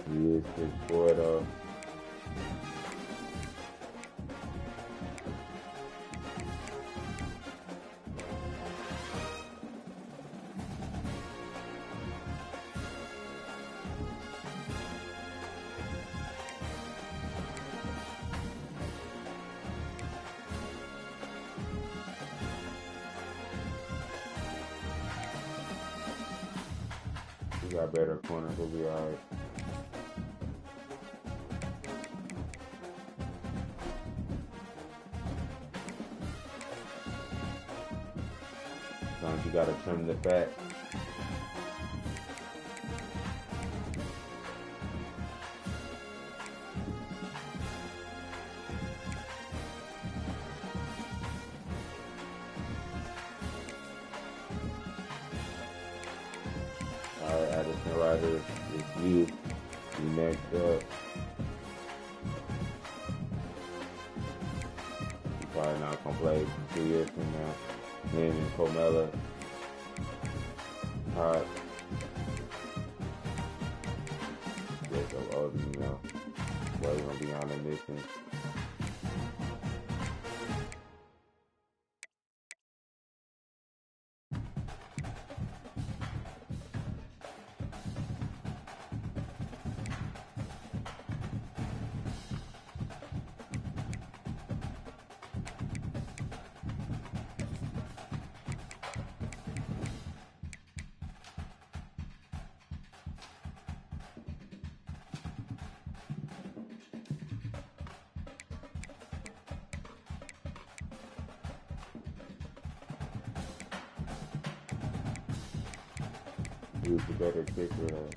He is 6'4" though. We got better corners, we'll be alright. Sometimes you gotta trim the fat. Alright, Addison Ryder, it's you. You next up. You probably not gonna play 2 years from now. Him and Comella. Hot. They're so old, you know. Boy, you're gonna be on a mission. Who's the better kicker though?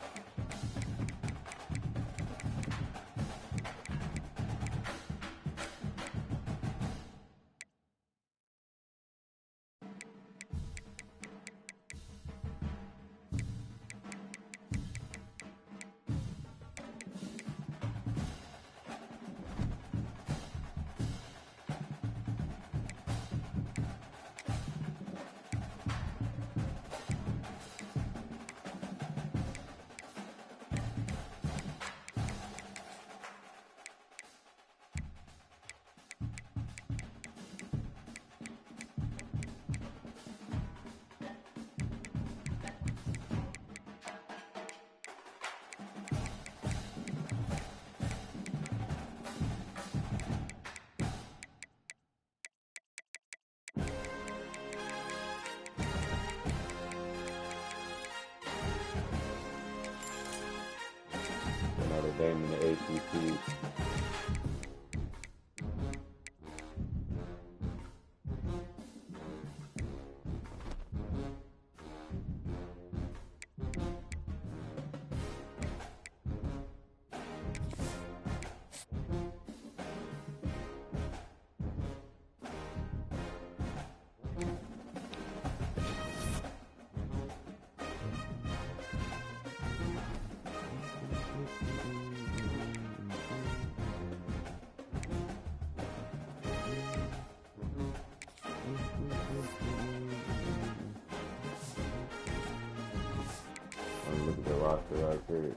Notre Dame in the ACC. Look at the roster right there.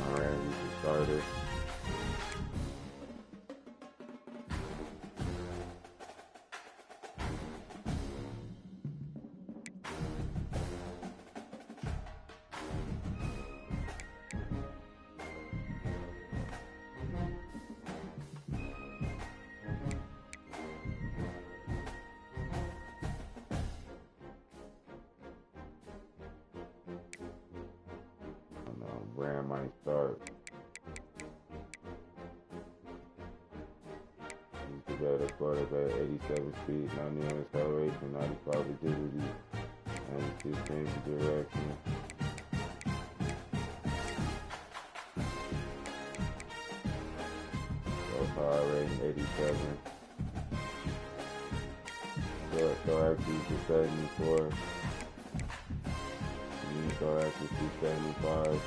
Alright, we can start it. Brand might start. He's the quarterback, 87 speed, 91 acceleration, 95 agility, 96 change of direction. Power rating 87. Short accuracy 74. Short accuracy 75.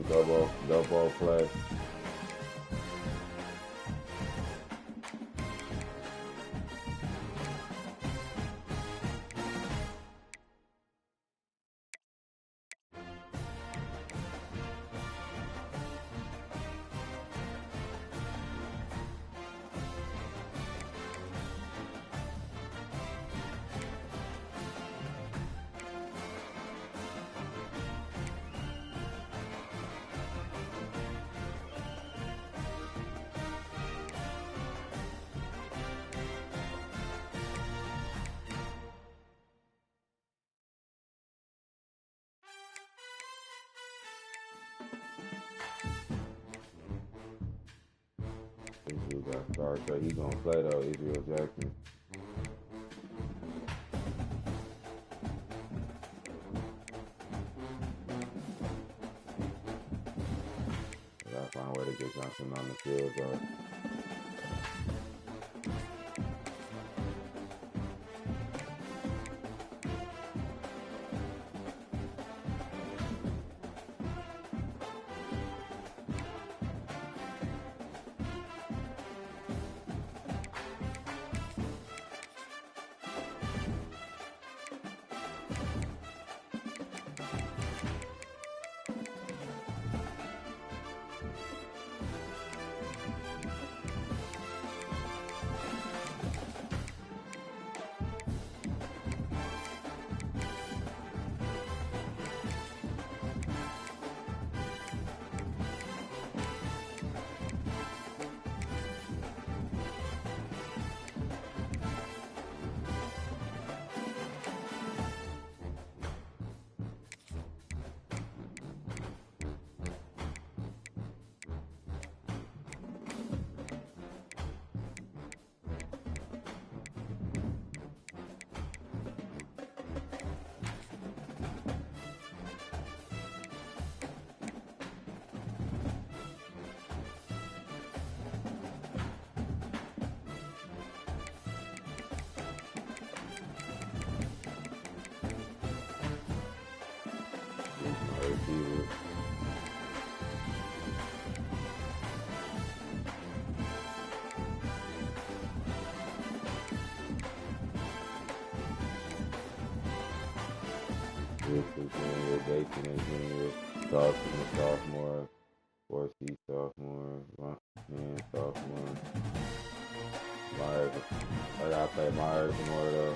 Go ball play. Israel got started, so he gonna play though, Israel Jackson. I gotta find a way to get Johnson on the field though. Receiver. Wilson Jr., Bacon Jr., Dawson sophomore, Forsey sophomore, Man sophomore, Myers. I gotta play Myers more though.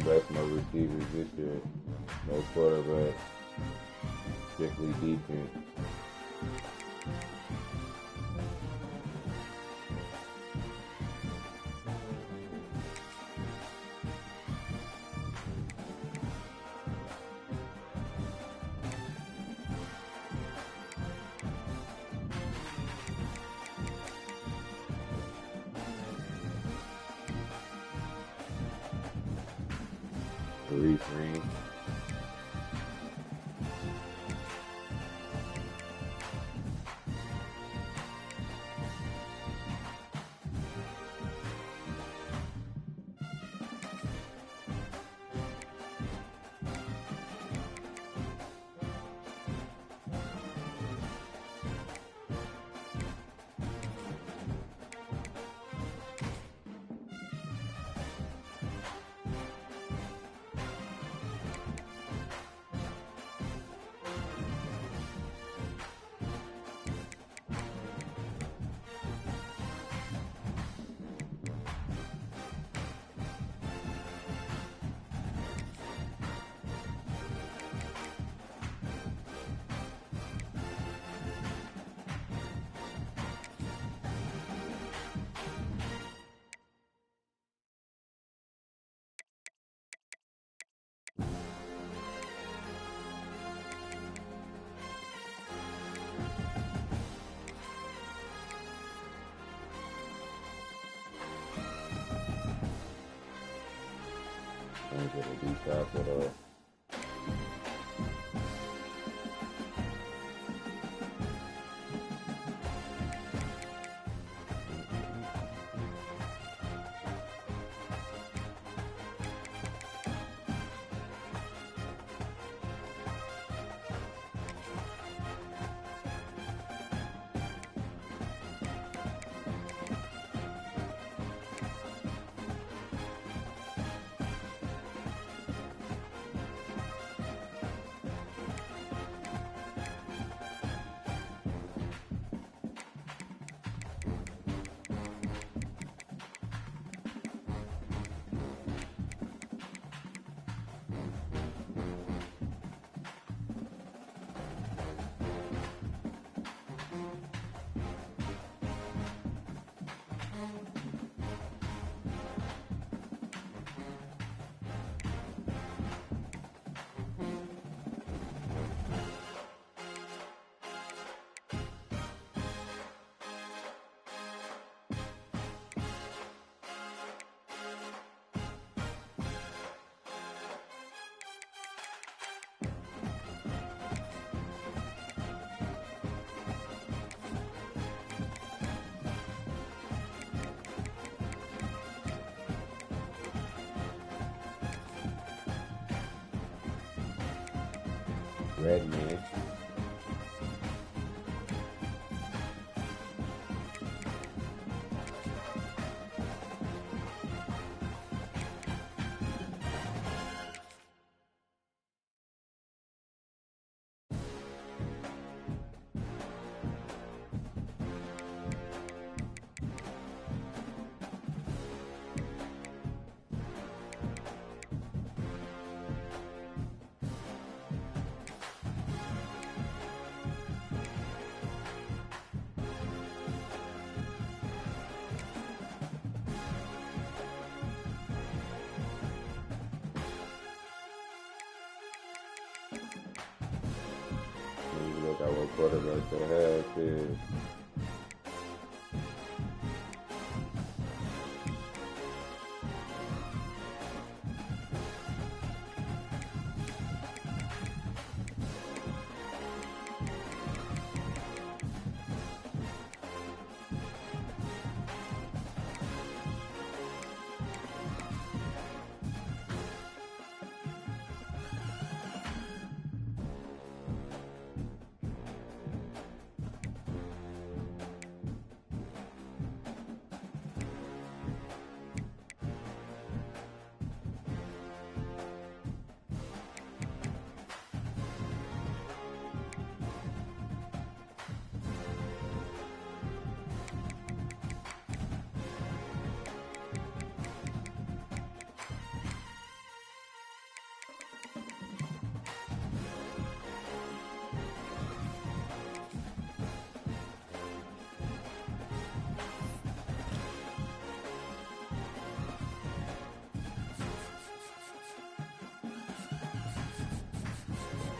quarterbacks, no receivers this year. No quarterback. Strictly defense. Reese Ring. Into the deep side for the red man. Look at what quarterback they have here.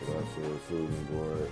Russell shooting board.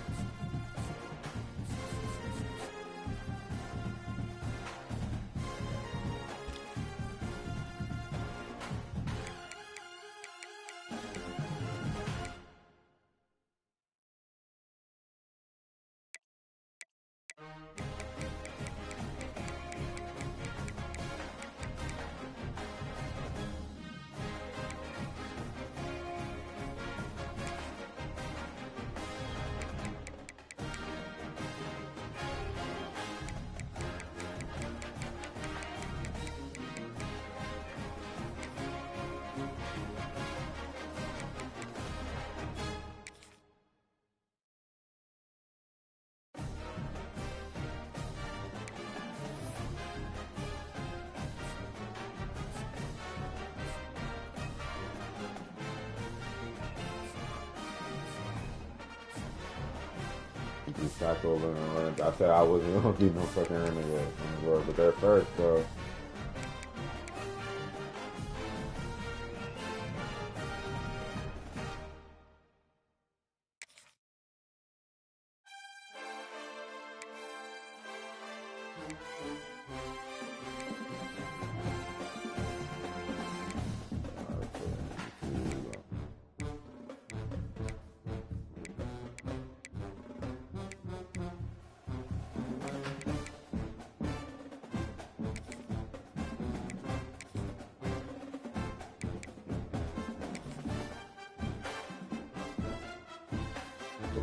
Just shot over and runs. I said I wasn't gonna get no fucking running in the world, but they're first, so.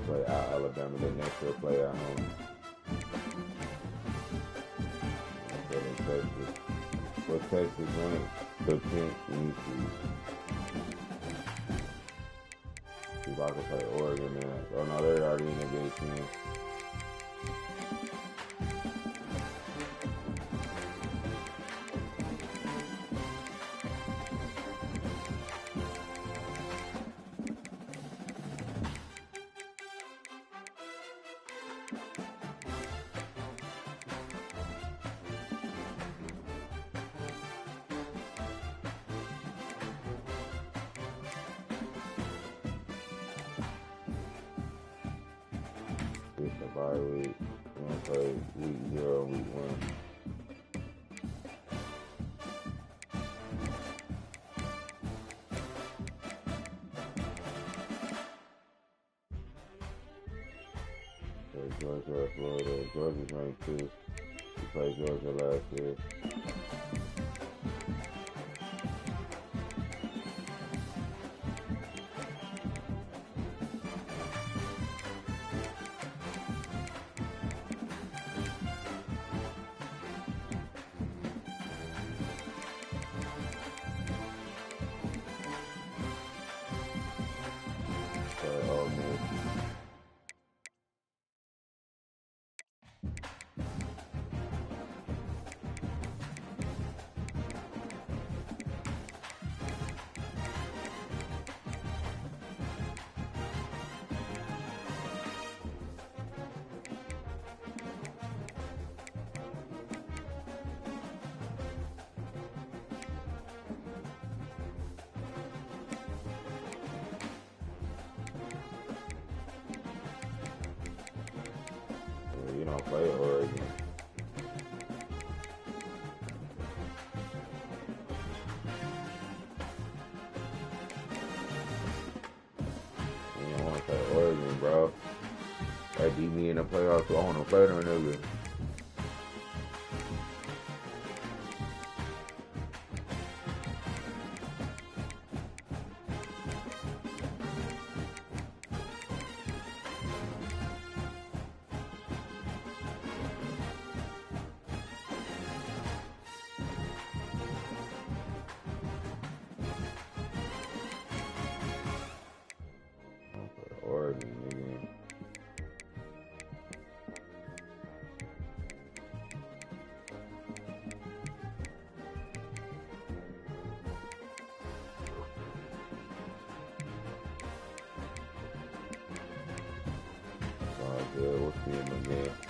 Play out Alabama, the next year play at home. Texas. What Texas ranked? 15th. See if I can play Oregon now. Oh no, they're already in the Big Ten. It's a bye week. We're gonna play week 0, week 1. Georgia, Florida. Georgia's ranked 2. We played Georgia last year. Oh man. You don't play Oregon. You don't want to play Oregon, bro. They beat me in the playoffs, so I want to play them niggas. Oregon, nigga. Good. We'll see him again.